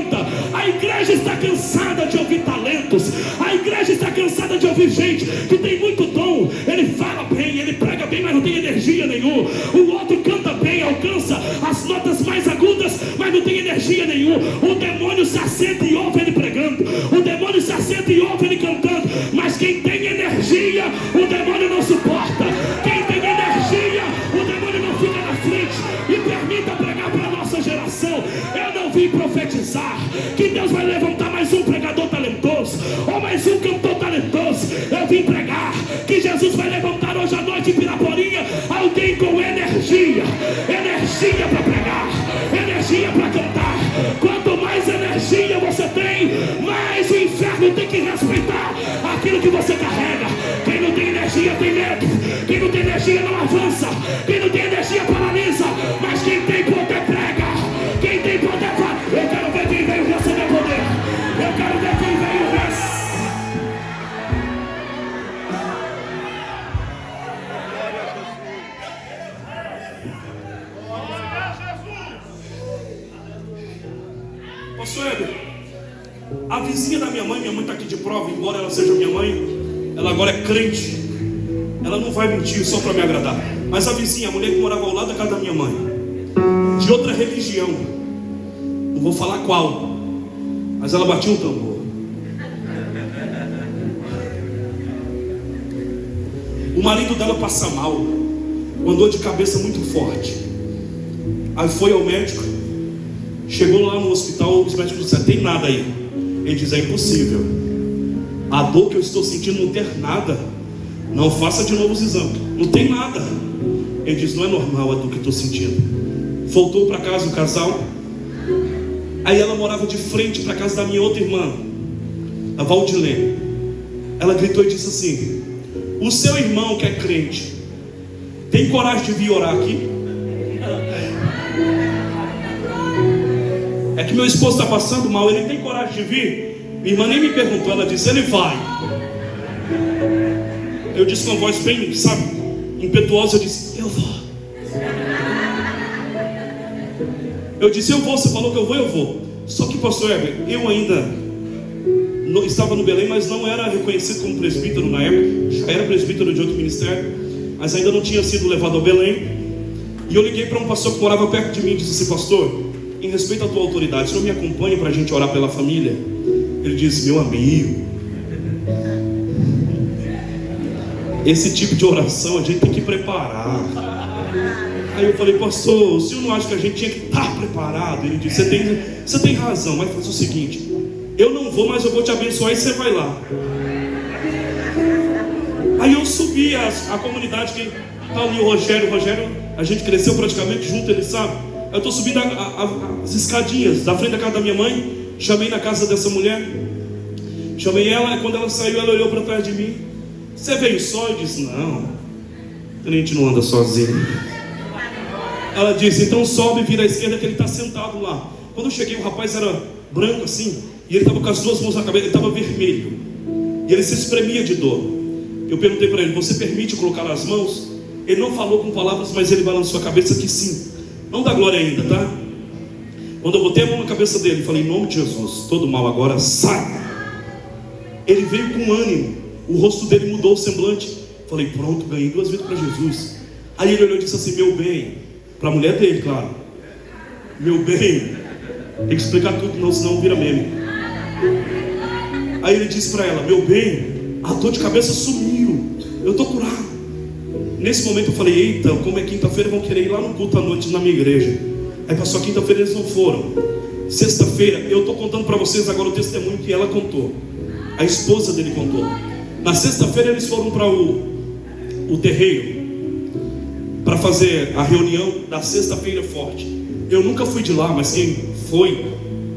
A igreja está cansada de ouvir talentos, a igreja está cansada de ouvir gente que tem muito dom, ele fala bem, ele prega bem, mas não tem energia nenhuma. O outro canta bem, alcança as notas mais agudas, mas não tem energia nenhuma. O demônio se assenta e ouve ele pregando, o demônio se assenta e ouve ele cantando, mas quem tem energia, o demônio não suporta. Quem tem energia, o demônio não fica na frente. E permita pregar para a nossa geração. Eu não vim profetizar que Deus vai levantar mais um pregador talentoso ou mais um cantor talentoso. Eu vim pregar que Jesus vai levantar hoje à noite em Piraporinha alguém com energia, energia para pregar, energia para cantar. Quanto mais energia você tem, A vizinha da minha mãe está aqui de prova, embora ela seja minha mãe, ela agora é crente. Ela não vai mentir só para me agradar. Mas a vizinha, a mulher que morava ao lado da casa da minha mãe, de outra religião, não vou falar qual, mas ela batia um tambor. O marido dela passa mal, com dor de cabeça muito forte. Aí foi ao médico, chegou lá no hospital, os médicos disseram: tem nada aí. Ele diz: é impossível, a dor que eu estou sentindo não tem nada, não faça de novo os exames, não tem nada. Ele diz: não é normal a dor que eu estou sentindo. Voltou para casa o casal. Aí ela morava de frente para a casa da minha outra irmã, a Valdilene. Ela gritou e disse assim: o seu irmão que é crente tem coragem de vir orar aqui? É que meu esposo está passando mal, ele tem coragem de vir? Minha irmã nem me perguntou, ela disse: ele vai. Eu disse com a voz bem, sabe, impetuosa, eu disse: eu vou. Eu disse: eu vou, você falou que eu vou. Só que, pastor Heber, eu ainda estava no Belém, mas não era reconhecido como presbítero na época. Já era presbítero de outro ministério, mas ainda não tinha sido levado ao Belém. E eu liguei para um pastor que morava perto de mim e disse assim: pastor, em respeito à tua autoridade, o senhor me acompanha para a gente orar pela família? Ele disse: meu amigo, esse tipo de oração a gente tem que preparar. Aí eu falei: pastor, o senhor não acha que a gente tinha que estar preparado? Ele disse: você tem razão, mas faz o seguinte, eu não vou, mas eu vou te abençoar e você vai lá. Aí eu subi a comunidade que está ali, o Rogério, a gente cresceu praticamente junto, ele sabe. Eu estou subindo as escadinhas da frente da casa da minha mãe. Chamei na casa dessa mulher, chamei ela, e quando ela saiu, ela olhou para trás de mim: você veio só? Eu disse: não, a gente não anda sozinho. Ela disse: então sobe e vira à esquerda que ele está sentado lá. Quando eu cheguei, o rapaz era branco assim, e ele estava com as duas mãos na cabeça, ele estava vermelho, e ele se espremia de dor. Eu perguntei para ele: você permite colocar as mãos? Ele não falou com palavras, mas ele balançou a cabeça que sim. Não dá glória ainda, tá? Quando eu botei a mão na cabeça dele, falei: em nome de Jesus, todo mal agora sai. Ele veio com ânimo, o rosto dele mudou o semblante. Falei: pronto, ganhei 2 vidas para Jesus. Aí ele olhou e disse assim: meu bem, para a mulher dele, claro, meu bem, tem que explicar tudo, não, senão vira meme. Aí ele disse para ela: meu bem, a dor de cabeça sumiu, eu estou curado. Nesse momento eu falei: eita, como é quinta-feira, vão querer ir lá no culto à noite na minha igreja. Aí passou a quinta-feira, eles não foram. Sexta-feira, eu estou contando para vocês agora o testemunho que ela contou, a esposa dele contou. Na sexta-feira eles foram para o terreiro, para fazer a reunião da sexta-feira forte. Eu nunca fui de lá, mas quem foi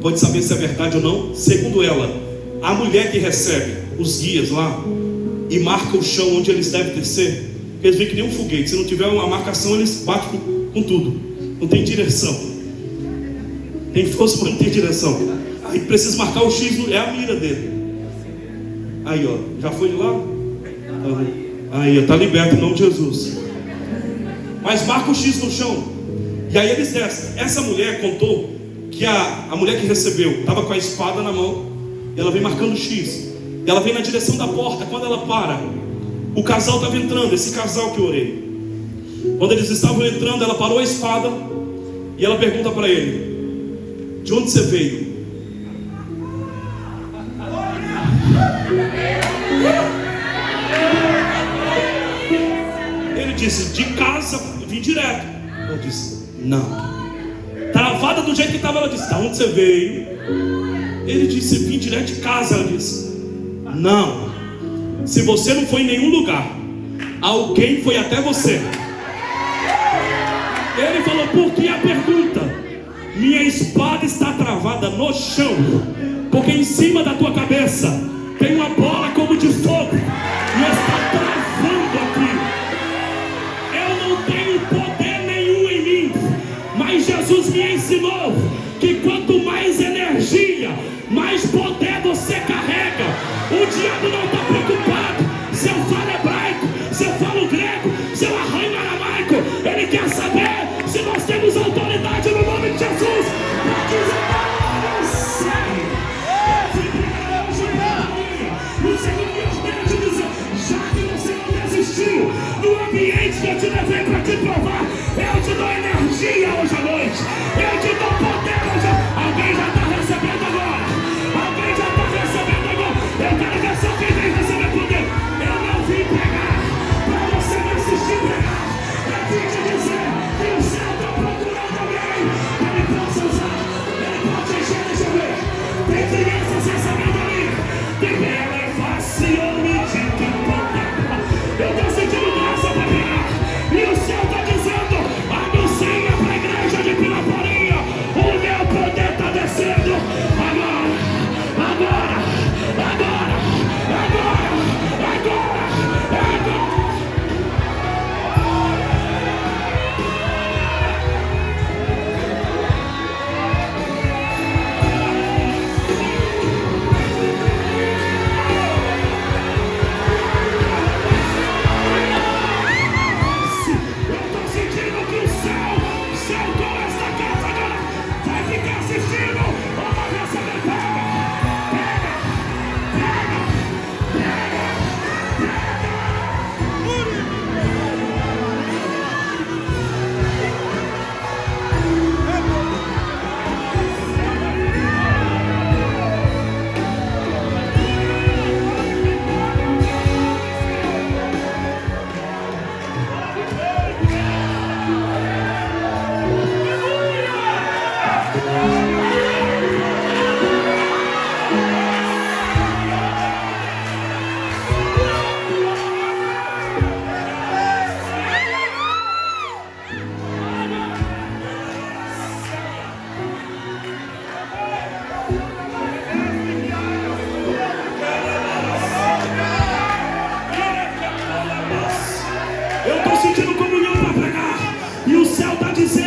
pode saber se é verdade ou não. Segundo ela, a mulher que recebe os guias lá e marca o chão onde eles devem descer, eles veem que nem um foguete. Se não tiver uma marcação, eles batem com tudo. Não tem direção. Tem força, mas não tem direção. Aí precisa marcar o X, é a mira dele. Aí ó, já foi de lá? Aí está liberto em nome de Jesus. Mas marca o X no chão. E aí eles descem. Essa mulher contou que a mulher que recebeu estava com a espada na mão, e ela vem marcando o X. E ela vem na direção da porta. Quando ela para, o casal estava entrando, esse casal que eu orei. Quando eles estavam entrando, ela parou a espada e ela pergunta para ele: de onde você veio? Ele disse: de casa, vim direto. Ela disse: não. Travada do jeito que estava, ela disse: de onde você veio? Ele disse: vim direto de casa. Ela disse: não. Se você não foi em nenhum lugar, alguém foi até você. Ele falou: por que a pergunta? Minha espada está travada no chão, porque em cima da tua cabeça tem uma bola como de fogo e está travando aqui. Eu não tenho poder nenhum em mim, mas Jesus me ensinou que quanto mais energia, mais poder você carrega. O diabo não está preocupado se eu falo hebraico, se eu falo grego, se eu arranho aramaico. Ele quer saber se nós temos autoridade no nome de Jesus para dizer: não sei.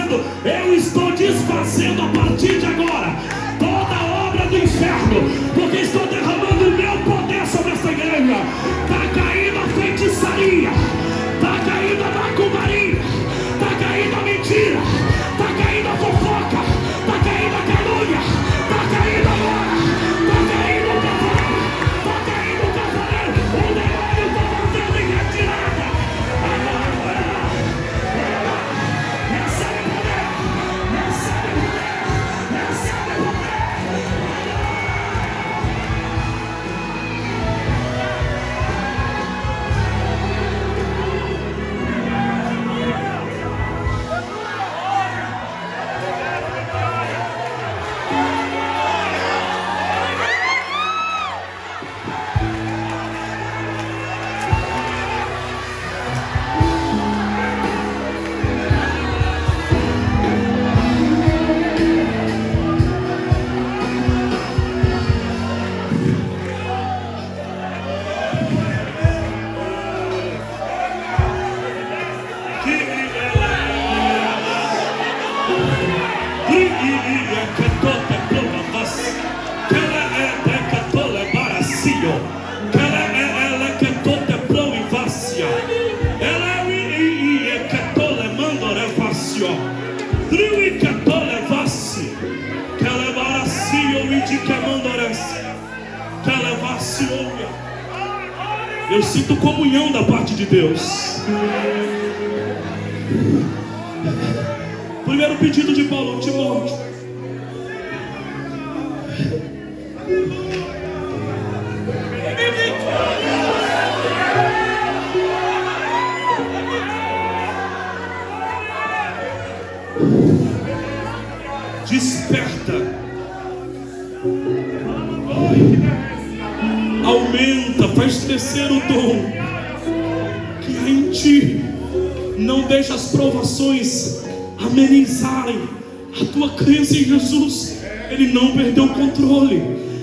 dizendo: eu estou desfazendo a partir de agora toda obra do inferno, porque estou derramando o meu poder sobre essa igreja. Está caindo a feitiçaria, está caindo a macumbaria, está caindo a mentira, está caindo a fofoca, está caindo a calúnia, está caindo agora, está caindo o cavaleiro, está caindo o cavaleiro, o demônio está fazendo em retirada. Recebe poder, recebe poder, recebe poder. Eu sinto comunhão da parte de Deus. Primeiro pedido de Paulo, Timóteo. Desperta, aumenta, faz crescer o dom que há em ti. Não deixa as provações amenizarem a tua crença em Jesus. Ele não perdeu o controle.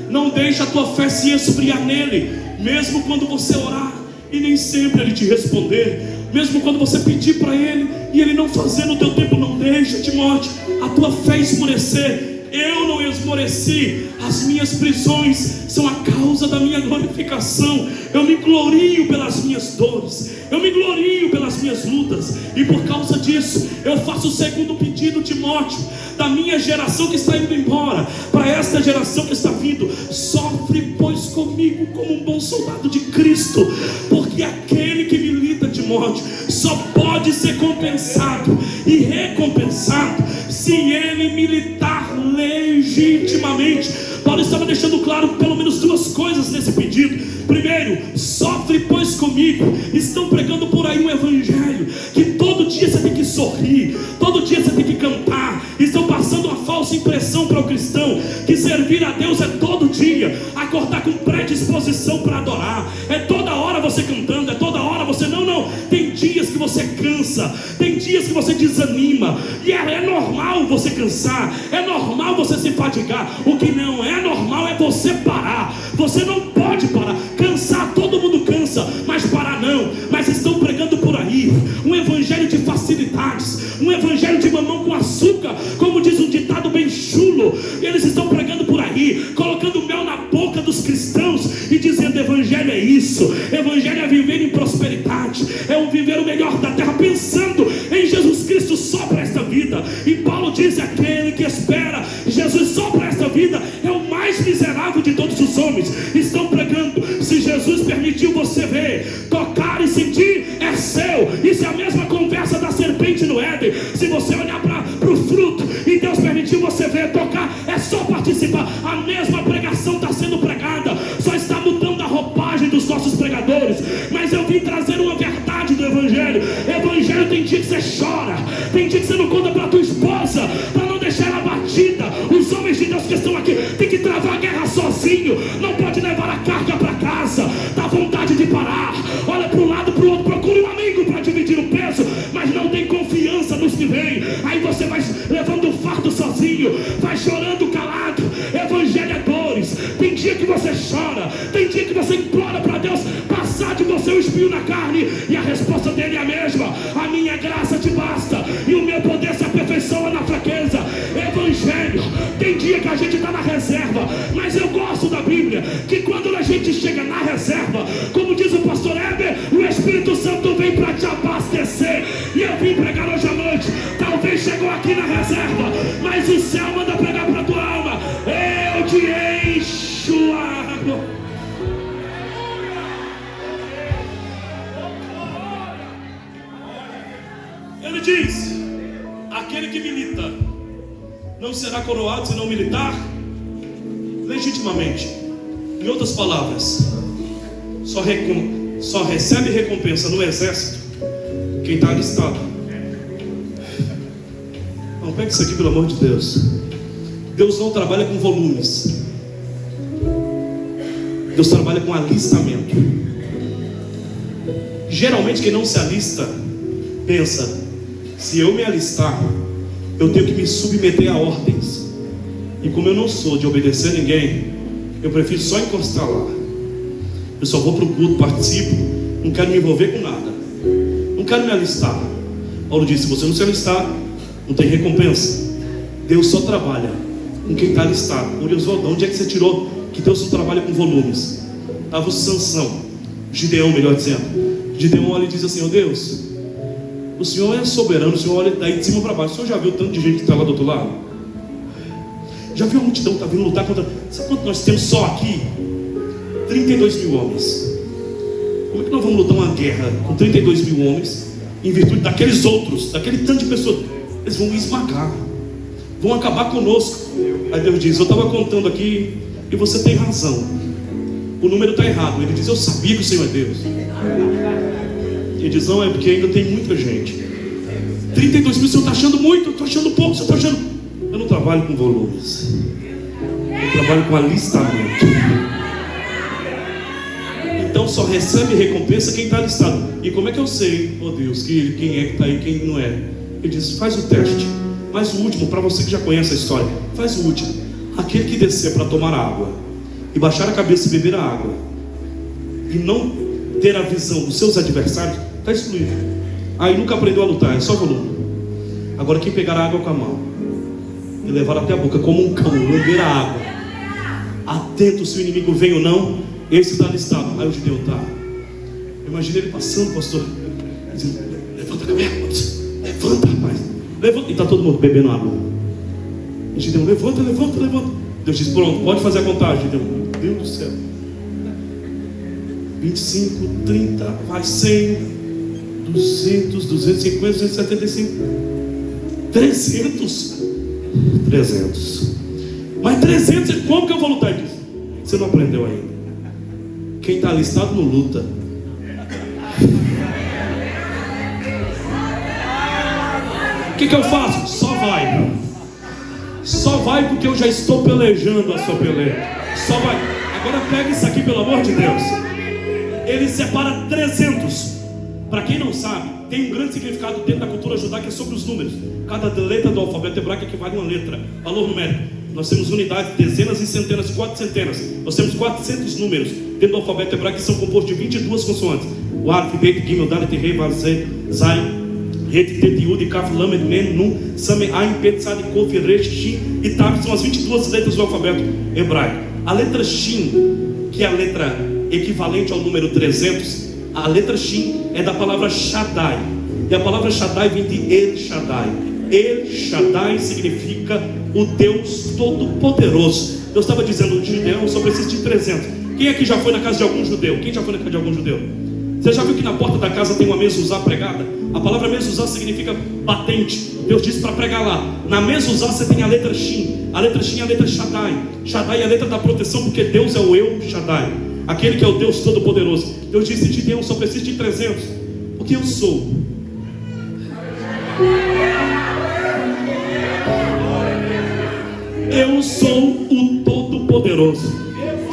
Não deixa a tua fé se esfriar nele, mesmo quando você orar e nem sempre ele te responder, mesmo quando você pedir para ele e ele não fazer no teu tempo. Não deixa, Timóteo, a tua fé esmorecer. Eu não esmoreci, as minhas prisões são a causa da minha glorificação. Eu me glorio pelas minhas dores, eu me glorio pelas minhas lutas, e por causa disso eu faço o segundo pedido, Timóteo, da minha geração que está indo embora para esta geração que está vindo. Sofre, pois, comigo como um bom soldado de Cristo, porque aquele que milita, Timóteo, só pode ser compensado e recompensado se ele militar legitimamente. Paulo estava deixando claro pelo menos duas coisas nesse pedido. Primeiro, sofre pois comigo. Estão pregando por aí um evangelho que todo dia você tem que sorrir, todo dia você tem que cantar. Estão passando uma falsa impressão para o cristão que servir a Deus é todo dia, acordar com predisposição para adorar, é toda hora você cantando, é toda hora você... Não, tem dias que você cansa, tem dias que você desanima, e é normal você cansar, é normal você se fadigar. O que não é normal é você parar. Você não pode parar. Cansar, todo mundo cansa, mas parar não. Mas estão pregando por aí um evangelho de facilidades, um evangelho de mamão com açúcar, como diz um ditado bem chulo. Eles estão pregando por aí, colocando mel na boca dos cristãos e dizendo: evangelho é isso, evangelho é viver em prosperidade, é um viver o melhor da terra, pensando em Jesus Cristo só para esta vida. E Paulo diz: aquele que espera Jesus só para esta vida é o mais miserável de todos os homens. Estão pregando: se Jesus permitiu você ver, tocar e sentir, é seu. Isso é a mesma conversa da serpente no Éden. Se você olhar para o fruto e Deus permitiu você ver, tocar, é só participar. A mesma pregação está sendo pregada, só está mudando a roupagem dos nossos pregadores. Mas eu vim trazer uma verdade do evangelho. Evangelho tem dia que você chora, tem dia que você não conta para tua esposa, para não deixar ela batida. Os homens de Deus que estão aqui tem que travar a guerra sozinho, não pode levar a carga para casa. Dá vontade de parar, olha para um lado, para o outro, procure um amigo para dividir o peso, mas não tem confiança nos que vem. Aí você vai levando o fardo sozinho, vai chorando calado. Evangelho é dores. Tem dia que você chora, tem dia que você implora para Deus passar de você o espinho na carne, e a resposta dele é a mesma: a minha graça te basta e o meu poder se aperfeiçoa aperfeiçoa na fraqueza. Evangelho, tem dia que a gente está na reserva, mas eu gosto da Bíblia, que quando a gente chega na reserva, como diz o pastor Heber, o Espírito Santo vem para te abastecer. E eu vim pregar hoje à noite. Talvez chegou aqui na reserva, mas o céu manda pregar para a tua alma: eu te encho a água. Ele diz: aquele que milita não será coroado se não militar legitimamente. Em outras palavras, só recebe recompensa no exército quem está alistado. Não, pega isso aqui, pelo amor de Deus. Deus não trabalha com volumes. Deus trabalha com alistamento. Geralmente quem não se alista pensa: se eu me alistar, eu tenho que me submeter a ordens. E como eu não sou de obedecer a ninguém, eu prefiro só encostar lá. Eu só vou para o culto, participo, não quero me envolver com nada, não quero me alistar. Paulo disse: se você não se alistar, não tem recompensa. Deus só trabalha com quem está alistado. Oswaldo, onde é que você tirou que Deus só trabalha com volumes? Estava o Sansão, Gideão, melhor dizendo. Gideão olha e diz assim: ó Deus, o Senhor é soberano, o Senhor olha daí de cima para baixo. O Senhor já viu tanto de gente que está lá do outro lado? Já viu a multidão que está vindo lutar contra? Sabe quanto nós temos só aqui? 32 mil homens. Como é que nós vamos lutar uma guerra com 32 mil homens, em virtude daqueles outros, daquele tanto de pessoas? Eles vão esmagar, vão acabar conosco. Aí Deus diz: eu estava contando aqui e você tem razão, o número está errado. Ele diz: eu sabia que o Senhor é Deus. Ele diz: não, é porque ainda tem muita gente. 32 mil, o Senhor está achando muito, eu estou achando pouco, o Senhor está achando. Eu não trabalho com volumes, eu trabalho com alistamento. Então só recebe recompensa quem está alistado. E como é que eu sei, oh Deus, quem é que está aí, quem não é? Ele diz: faz o teste. Mas o último, para você que já conhece a história, faz o último. Aquele que descer para tomar água e baixar a cabeça e beber a água e não ter a visão dos seus adversários, está excluído. Aí nunca aprendeu a lutar, é só volume. Agora quem pegar a água com a mão e levar até a boca como um cão, lamber a água, atento se o inimigo vem ou não, esse está alistado. Aí o Gideão está. Imagina ele passando, pastor, dizendo: levanta a cabeça, levanta, rapaz, levanta. E está todo mundo bebendo água. E Gideão: levanta, levanta, levanta. Deus diz: pronto, pode fazer a contagem. Gideão: meu Deus do céu, 25, 30, vai 100, 200, 250, 275, 300. Mas 300, como que eu vou lutar disso? Você não aprendeu ainda. Quem está alistado não luta. O que eu faço? Só vai. Só vai porque eu já estou pelejando a sua peleia. Só vai. Agora pega isso aqui, pelo amor de Deus. Ele separa 300. Para quem não sabe, tem um grande significado dentro da cultura judaica, é sobre os números. Cada letra do alfabeto hebraico equivale a uma letra, valor numérico. Nós temos unidades, dezenas e centenas, 4 centenas. Nós temos 400 números dentro do alfabeto hebraico, que são compostos de 22 consoantes. O Alef, Bet, Gimel, Dalet, Rei, Vav, Zay, Het, Tet, Yud, Kaf, Lamed, Mem, Nun, Samem, Ain, Bet, Sad, Kof, Resh, Shin e Tav. São as 22 letras do alfabeto hebraico. A letra Shin, que é a letra equivalente ao número 300, a letra Shin é da palavra Shaddai. E a palavra Shaddai vem de El Shaddai. El Shaddai significa o Deus Todo-Poderoso. Deus estava dizendo: Gideão, só precisa de 300. Quem aqui já foi na casa de algum judeu? Quem já foi na casa de algum judeu? Você já viu que na porta da casa tem uma mezuzá pregada? A palavra mezuzá significa batente. Deus disse para pregar lá. Na mezuzá você tem a letra Shin. A letra Shin é a letra Shaddai. Shaddai é a letra da proteção, porque Deus é o El Shaddai, aquele que é o Deus Todo-Poderoso. Deus disse: Gideão, só precisa de 300, porque eu sou. Eu sou o Todo-Poderoso.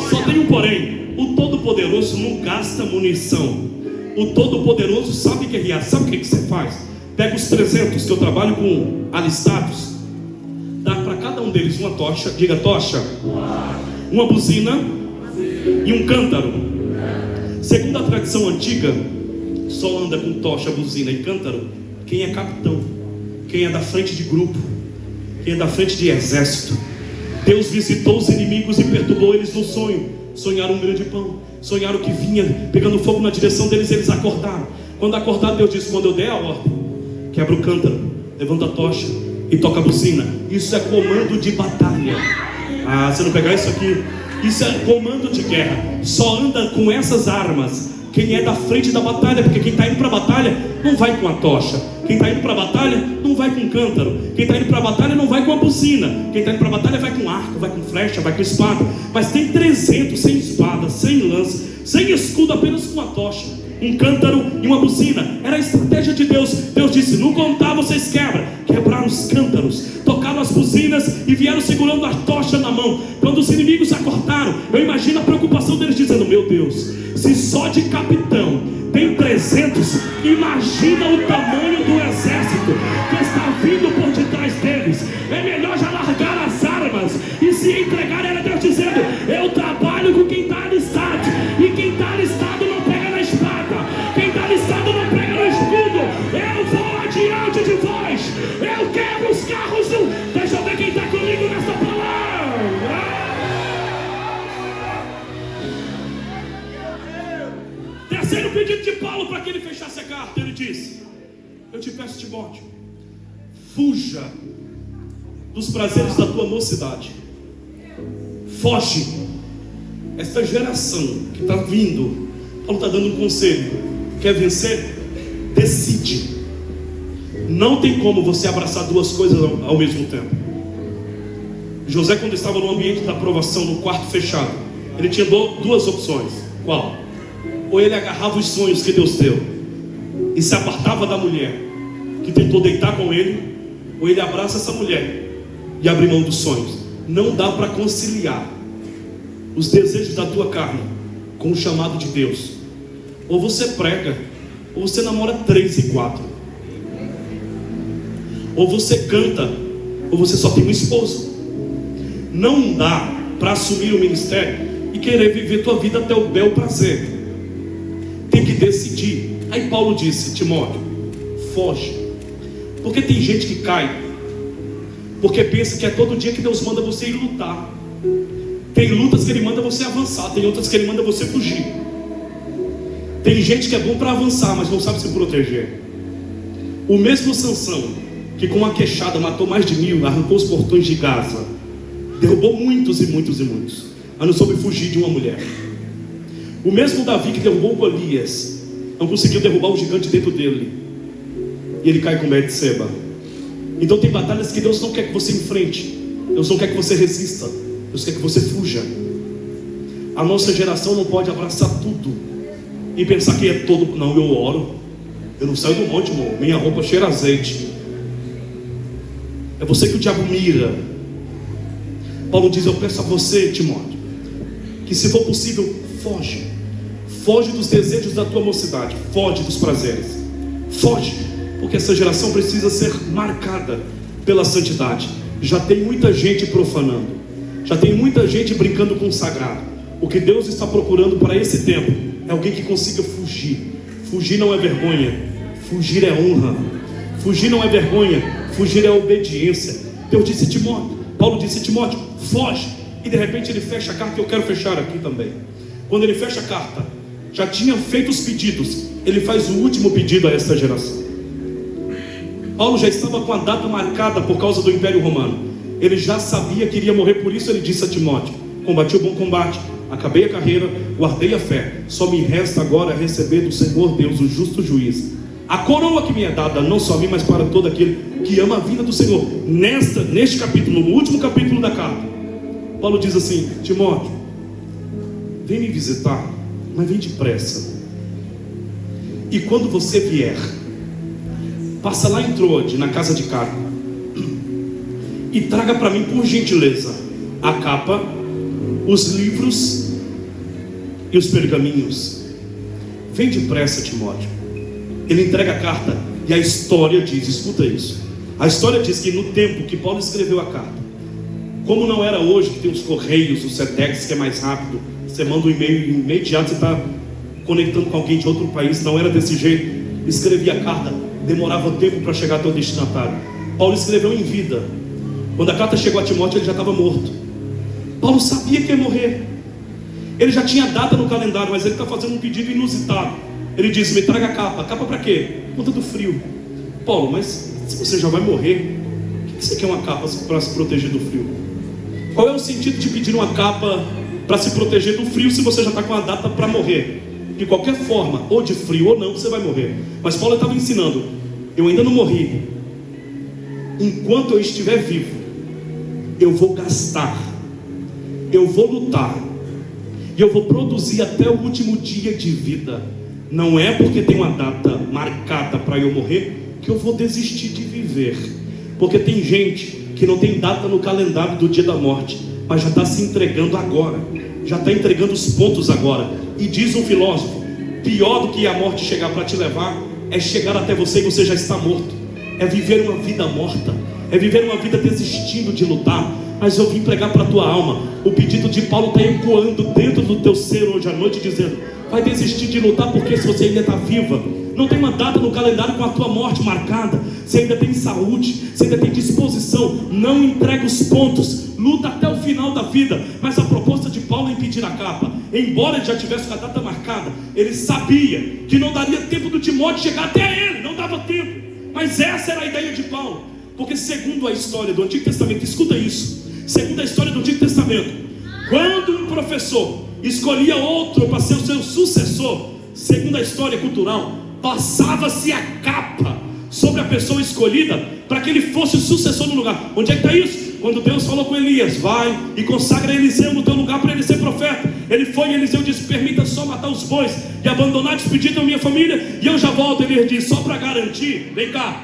Só tem um porém: o Todo-Poderoso não gasta munição. O Todo-Poderoso sabe guerrear. Sabe o que você faz? Pega os 300 que eu trabalho com alistados, dá para cada um deles uma tocha, diga tocha, uma buzina e um cântaro. Segundo a tradição antiga, só anda com tocha, buzina e cântaro quem é capitão. quem é da frente de grupo, quem é da frente de exército. Deus visitou os inimigos e perturbou eles no sonho. Sonharam um grande pão, sonharam que vinha pegando fogo na direção deles, eles acordaram. Quando acordaram, Deus disse: quando eu der a ordem, quebra o cântaro, levanta a tocha e toca a buzina. Isso é comando de batalha. Você não pegar isso aqui? Isso é comando de guerra. Só anda com essas armas quem é da frente da batalha, porque quem está indo para a batalha não vai com a tocha. Quem está indo para a batalha não vai com cântaro. Quem está indo para a batalha não vai com a buzina. Quem está indo para a batalha vai com arco, vai com flecha, vai com espada. Mas tem 300 sem espada, sem lança, sem escudo, apenas com a tocha, um cântaro e uma buzina. Era a estratégia de Deus. Deus disse: no contar vocês quebram. Quebraram os cântaros, tocaram as buzinas e vieram segurando a tocha na mão. Quando os inimigos acordaram, eu imagino a preocupação deles, dizendo: meu Deus, se só de capitão tem 300, imagina o tamanho do exército que está vindo por detrás deles. É melhor já largar as armas e se entregar. Era Deus dizendo: eu trabalho com quem está alistado, e quem está alistado não pega na espada, quem está alistado não pega no escudo. Eu vou adiante de vós, eu quebro os carros do... Deixa eu ver quem está comigo nessa palavra. Terceiro pedido de Paulo para que ele fechasse a carta, ele disse: eu te peço, Timóteo, fuja dos prazeres da tua mocidade. Foge. Esta geração que está vindo, Paulo está dando um conselho: quer vencer? Decide. Não tem como você abraçar duas coisas ao mesmo tempo. José, quando estava no ambiente da aprovação, no quarto fechado, ele tinha duas opções. Qual? Ou ele agarrava os sonhos que Deus deu e se apartava da mulher que tentou deitar com ele, ou ele abraça essa mulher e abre mão dos sonhos. Não dá para conciliar os desejos da tua carne com o chamado de Deus. Ou você prega, ou você namora 3 e 4. Ou você canta, ou você só tem um esposo. Não dá para assumir o ministério e querer viver tua vida até o bel prazer. Tem que decidir. Aí Paulo disse: Timóteo, foge. Porque tem gente que cai porque pensa que é todo dia que Deus manda você ir lutar. Tem lutas que Ele manda você avançar, tem outras que Ele manda você fugir. Tem gente que é bom para avançar, mas não sabe se proteger. O mesmo Sansão, que com uma queixada matou mais de 1000, arrancou os portões de Gaza, derrubou muitos e muitos e muitos, mas não soube fugir de uma mulher. O mesmo Davi que derrubou Golias, não conseguiu derrubar o gigante dentro dele, e ele cai com Betseba. Então tem batalhas que Deus não quer que você enfrente, Deus não quer que você resista, Deus quer que você fuja. A nossa geração não pode abraçar tudo e pensar que é todo. Não, eu oro, eu não saio do monte, irmão, minha roupa cheira a azeite. É você que o diabo mira. Paulo diz: eu peço a você, Timóteo, que se for possível, foge. Foge dos desejos da tua mocidade, foge dos prazeres, foge, porque essa geração precisa ser marcada pela santidade. Já tem muita gente profanando, já tem muita gente brincando com o sagrado. O que Deus está procurando para esse tempo é alguém que consiga fugir. Fugir não é vergonha, fugir é honra. Fugir não é vergonha, fugir é obediência. Deus disse: Timóteo, Paulo disse: Timóteo, foge. E de repente ele fecha a carta, e eu quero fechar aqui também. Quando ele fecha a carta, já tinha feito os pedidos, ele faz o último pedido a esta geração. Paulo já estava com a data marcada por causa do Império Romano. Ele já sabia que iria morrer, por isso ele disse a Timóteo: combati o bom combate, acabei a carreira, guardei a fé. Só me resta agora receber do Senhor Deus, o justo juiz, a coroa que me é dada, não só a mim, mas para todo aquele que ama a vida do Senhor. Neste capítulo, no último capítulo da carta, Paulo diz assim: Timóteo, vem me visitar, mas vem depressa. E quando você vier, passa lá em Troade, na casa de Carpo, e traga para mim, por gentileza, a capa, os livros e os pergaminhos. Vem depressa, Timóteo. Ele entrega a carta e a história diz, escuta isso, a história diz que no tempo que Paulo escreveu a carta, como não era hoje que tem os correios, o Sedex, que é mais rápido, você manda um e-mail imediato, você está conectando com alguém de outro país, não era desse jeito. Escrevia a carta, demorava tempo para chegar até o destinatário. Paulo escreveu em vida. Quando a carta chegou a Timóteo, ele já estava morto. Paulo sabia que ia morrer. Ele já tinha data no calendário, mas ele está fazendo um pedido inusitado. Ele diz: me traga a capa. Capa para quê? Conta do frio. Paulo, mas se você já vai morrer, o que você quer uma capa para se proteger do frio? Qual é o sentido de pedir uma capa para se proteger do frio se você já está com a data para morrer? De qualquer forma, ou de frio ou não, você vai morrer. Mas Paulo estava ensinando: eu ainda não morri. Enquanto eu estiver vivo, eu vou gastar, eu vou lutar, e eu vou produzir até o último dia de vida. Não é porque tem uma data marcada para eu morrer que eu vou desistir de viver. Porque tem gente que não tem data no calendário do dia da morte, mas já está se entregando agora, já está entregando os pontos agora. E diz um filósofo: pior do que a morte chegar para te levar é chegar até você e você já está morto. É viver uma vida morta, é viver uma vida desistindo de lutar. Mas eu vim pregar para a tua alma. O pedido de Paulo está ecoando dentro do teu ser hoje à noite, dizendo: vai desistir de lutar, porque se você ainda está viva, não tem uma data no calendário com a tua morte marcada, você ainda tem saúde, você ainda tem disposição, não entrega os pontos, luta até o final da vida. Mas a proposta de Paulo em pedir a capa, embora ele já tivesse a data marcada, ele sabia que não daria tempo do Timóteo chegar até ele, não dava tempo. Mas essa era a ideia de Paulo, porque segundo a história do Antigo Testamento, escuta isso, segundo a história do Antigo Testamento, quando um professor escolhia outro para ser o seu sucessor, segundo a história cultural, passava-se a capa sobre a pessoa escolhida para que ele fosse o sucessor no lugar. Onde é que está isso? Quando Deus falou com Elias: vai e consagra Eliseu no teu lugar para ele ser profeta. Ele foi e Eliseu disse: permita só matar os bois e abandonar, despedir da minha família, e eu já volto. Elias disse: só para garantir, vem cá.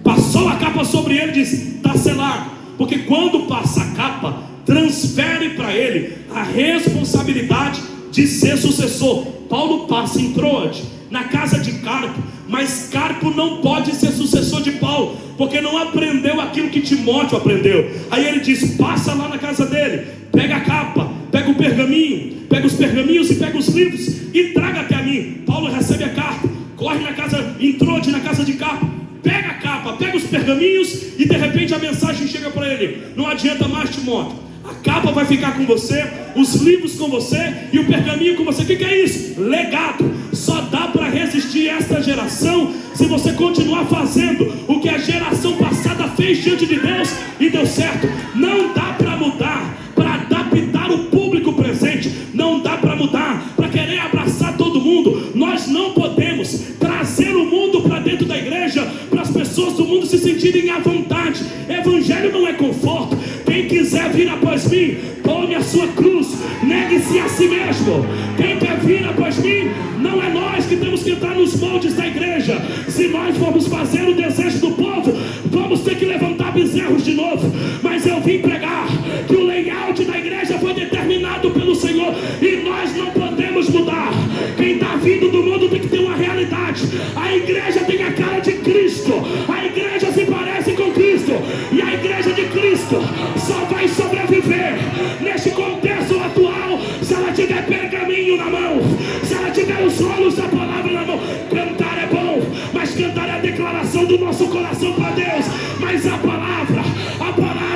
Passou a capa sobre ele e disse: está selado. Porque quando passa a capa, transfere para ele a responsabilidade de ser sucessor. Paulo passa em Troade, na casa de Carpo, mas Carpo não pode ser sucessor de Paulo, porque não aprendeu aquilo que Timóteo aprendeu. Aí ele diz: passa lá na casa dele, pega a capa, pega o pergaminho, pega os pergaminhos e pega os livros e traga até a mim. Paulo recebe a carta, corre na casa, em Troade, na casa de Carpo, pega a capa, pega os pergaminhos, e de repente a mensagem chega para ele: não adianta mais, Timóteo, a capa vai ficar com você, os livros com você e o pergaminho com você. O que é isso? Legado. Só dá para resistir esta geração se você continuar fazendo o que a geração passada fez diante de Deus e deu certo. Não dá para mudar para adaptar o público presente, não dá para mudar para querer abraçar todo mundo. Nós não podemos trazer o mundo para dentro da igreja para as pessoas do mundo se sentirem à vontade. Evangelho não é conforto. Quem quiser vir após mim, tome a sua cruz, negue-se a si mesmo. Quem quer vir após mim, não é nós que temos que entrar nos moldes da igreja. Se nós formos fazer o desejo do povo, vamos ter que levantar bezerros de novo. Mas eu vim pregar que o layout da igreja foi determinado pelo Senhor e nós não podemos mudar. Quem está vindo do mundo tem que ter uma realidade. A igreja tem a cara de Cristo, a igreja se parece com Cristo, e a igreja de Cristo só vai sobreviver neste contexto atual se ela tiver pergaminho na mão, se ela tiver os rolos da palavra na mão. Cantar é bom, mas cantar é a declaração do nosso coração para Deus. Mas a palavra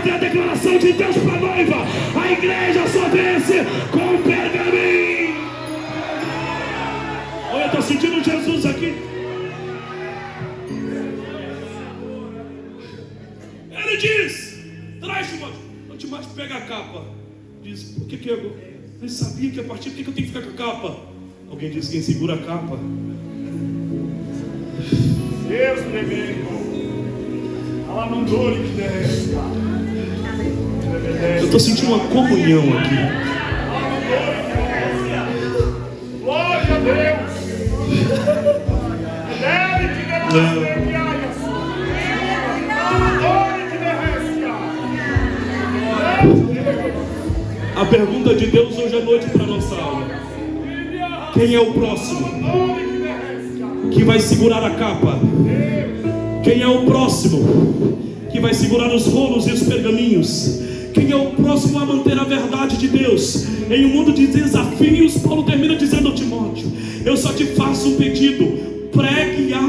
é a declaração de Deus para a noiva. A igreja só vence com pergaminho. Olha, eu estou sentindo Jesus aqui. Ele diz: traz, Timóteo. O Timóteo pega a capa. Diz: por que eu sabia que a partir do que eu tenho que ficar com a capa? Alguém diz: quem segura a capa? Deus tremendo. Ela mandou que desce. Eu estou sentindo uma comunhão aqui. Glória a Deus. Deve te A pergunta de Deus hoje à noite para a nossa aula: quem é o próximo que vai segurar a capa? Quem é o próximo que vai segurar os rolos e os pergaminhos? Quem é o próximo a manter a verdade de Deus? Em um mundo de desafios, Paulo termina dizendo ao Timóteo: eu só te faço um pedido. pregue a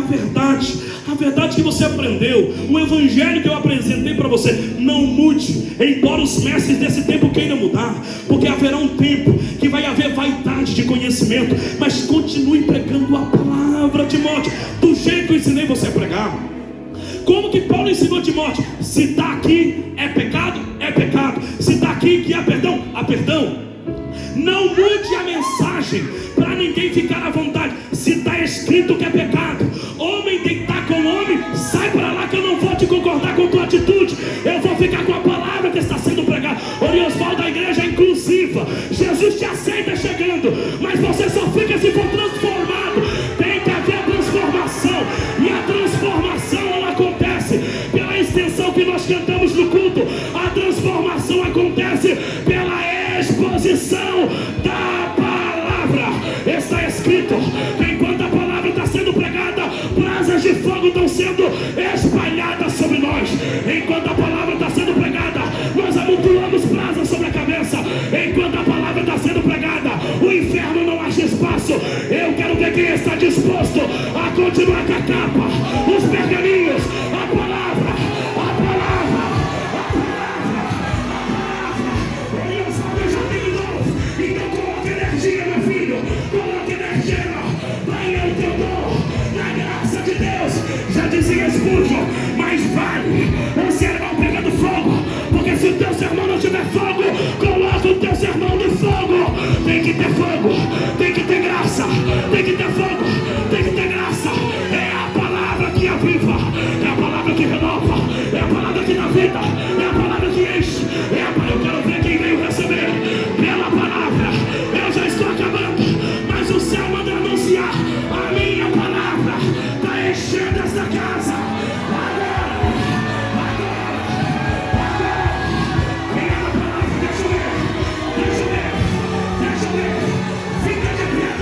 verdade que você aprendeu, o evangelho que eu apresentei para você. Não mude, embora os mestres desse tempo queiram mudar, porque haverá um tempo que vai haver vaidade de conhecimento, mas continue pregando a palavra, Timóteo, do jeito que eu ensinei você a pregar. Como que Paulo ensinou Timóteo? Se está aqui é pecado, é pecado. Se está aqui que há perdão, há perdão. Não mude a mensagem para ninguém ficar à vontade. Se está escrito que é pecado, homem deitar com homem, sai para lá que eu não vou te concordar com tua atitude. Eu vou ficar com a palavra que está sendo pregada. Oriosvaldo, a igreja é inclusiva. Jesus te aceita chegando, mas você só fica se for transformado. Tem que haver a transformação, e a transformação ela acontece pela extensão que nós cantamos no culto. A transformação acontece pela exposição da palavra. Está escrito que enquanto a palavra está sendo pregada, brasas de fogo estão sendo espalhadas sobre nós. Enquanto a palavra está sendo pregada, nós amontoamos brasas sobre a cabeça. Enquanto a palavra está sendo pregada, o inferno não acha espaço. Eu quero ver quem está disposto a continuar com a capa, os pergaminhos, a palavra. Então coloque energia, meu filho, coloque energia, banha o teu dom na graça de Deus. Já dizia Spurgeon, mais vale o sermão pegando fogo, porque se o teu sermão não tiver fogo, coloca o teu sermão no fogo. Tem que ter fogo, tem que ter graça, tem que ter fogo, tem que ter graça. É a palavra que aviva, é a palavra que renova, é a palavra que dá vida, é a palavra que enche, é a palavra. Eu quero ver quem veio receber pela palavra. Eu já estou acabando, mas o céu manda anunciar: a minha palavra está enchendo esta casa. Agora. Quem é a palavra? Deixa eu ver. Fica de pé.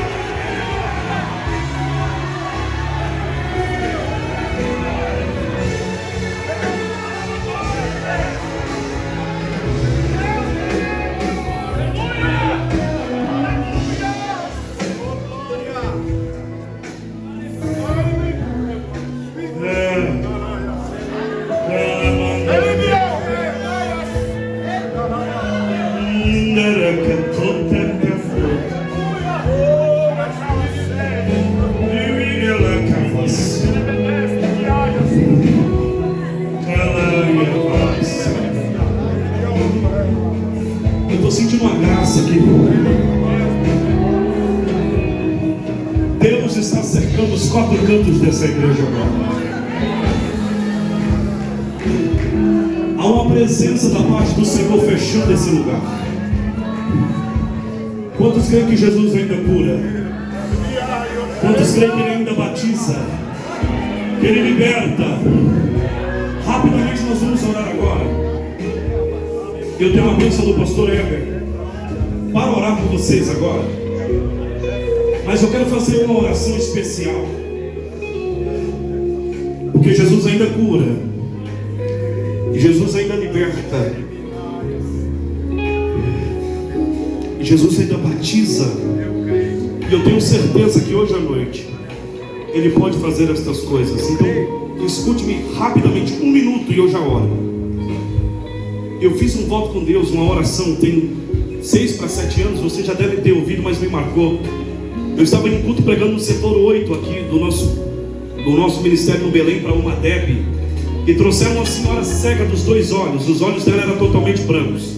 Eu estou sentindo uma graça aqui. Deus está cercando os 4 cantos dessa igreja agora. Há uma presença da parte do Senhor fechando esse lugar. Quantos creem que Jesus ainda cura? Quantos creem que Ele ainda batiza? Que Ele liberta? Rapidamente nós vamos orar agora. Eu tenho uma bênção do pastor Heber para orar por vocês agora. Mas eu quero fazer uma oração especial, porque Jesus ainda cura, e Jesus ainda liberta, e Jesus ainda batiza. E eu tenho certeza que hoje à noite Ele pode fazer estas coisas. Então escute-me rapidamente, 1 minuto, e eu já oro. Eu fiz um voto com Deus, uma oração, tem 6 para 7 anos, você já deve ter ouvido, mas me marcou. Eu estava em culto pregando no setor 8 aqui do nosso ministério no Belém, para uma DEB, e trouxeram uma senhora cega dos 2 olhos, os olhos dela eram totalmente brancos.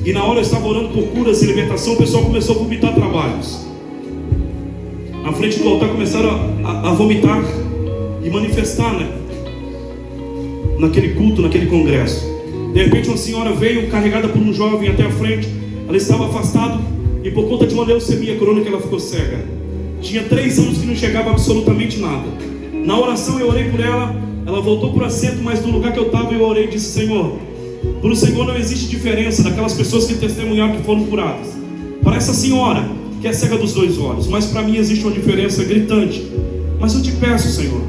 E na hora eu estava orando por curas e libertação, o pessoal começou a vomitar trabalhos. Na frente do altar começaram a vomitar e manifestar, né? Naquele culto, naquele congresso. De repente uma senhora veio carregada por um jovem até a frente. Ela estava afastada e por conta de uma leucemia crônica ela ficou cega. Tinha 3 anos que não enxergava absolutamente nada. Na oração eu orei por ela. Ela voltou para o assento, mas no lugar que eu estava eu orei e disse: Senhor, para o Senhor não existe diferença daquelas pessoas que testemunharam que foram curadas. Para essa senhora que é cega dos 2 olhos, mas para mim existe uma diferença gritante. Mas eu te peço, Senhor,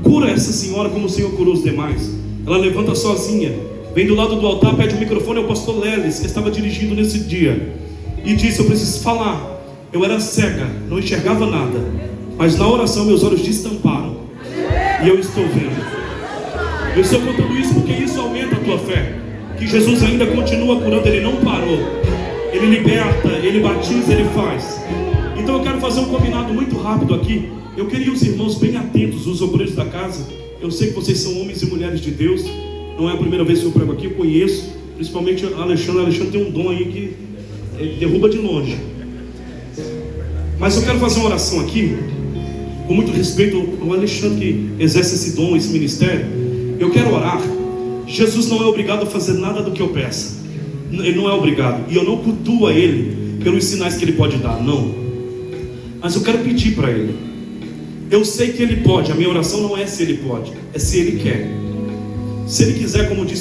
cura essa senhora como o Senhor curou os demais. Ela levanta sozinha, vem do lado do altar, pede o microfone ao pastor Lelis, que estava dirigindo nesse dia, e disse: eu preciso falar. Eu era cega, não enxergava nada. Mas na oração meus olhos destamparam. E eu estou vendo. Eu estou contando isso porque isso aumenta a tua fé. Que Jesus ainda continua curando, Ele não parou. Ele liberta, Ele batiza, Ele faz. Então eu quero fazer um combinado muito rápido aqui. Eu queria os irmãos bem atentos, os obreiros da casa. Eu sei que vocês são homens e mulheres de Deus. Não é a primeira vez que eu prego aqui, eu conheço. Principalmente o Alexandre. O Alexandre tem um dom aí que ele derruba de longe. Mas eu quero fazer uma oração aqui, com muito respeito ao Alexandre que exerce esse dom, esse ministério. Eu quero orar. Jesus não é obrigado a fazer nada do que eu peça. Ele não é obrigado. E eu não cultuo a Ele pelos sinais que Ele pode dar, não. Mas eu quero pedir para Ele. Eu sei que Ele pode. A minha oração não é se Ele pode, é se Ele quer. Se Ele quiser, como disse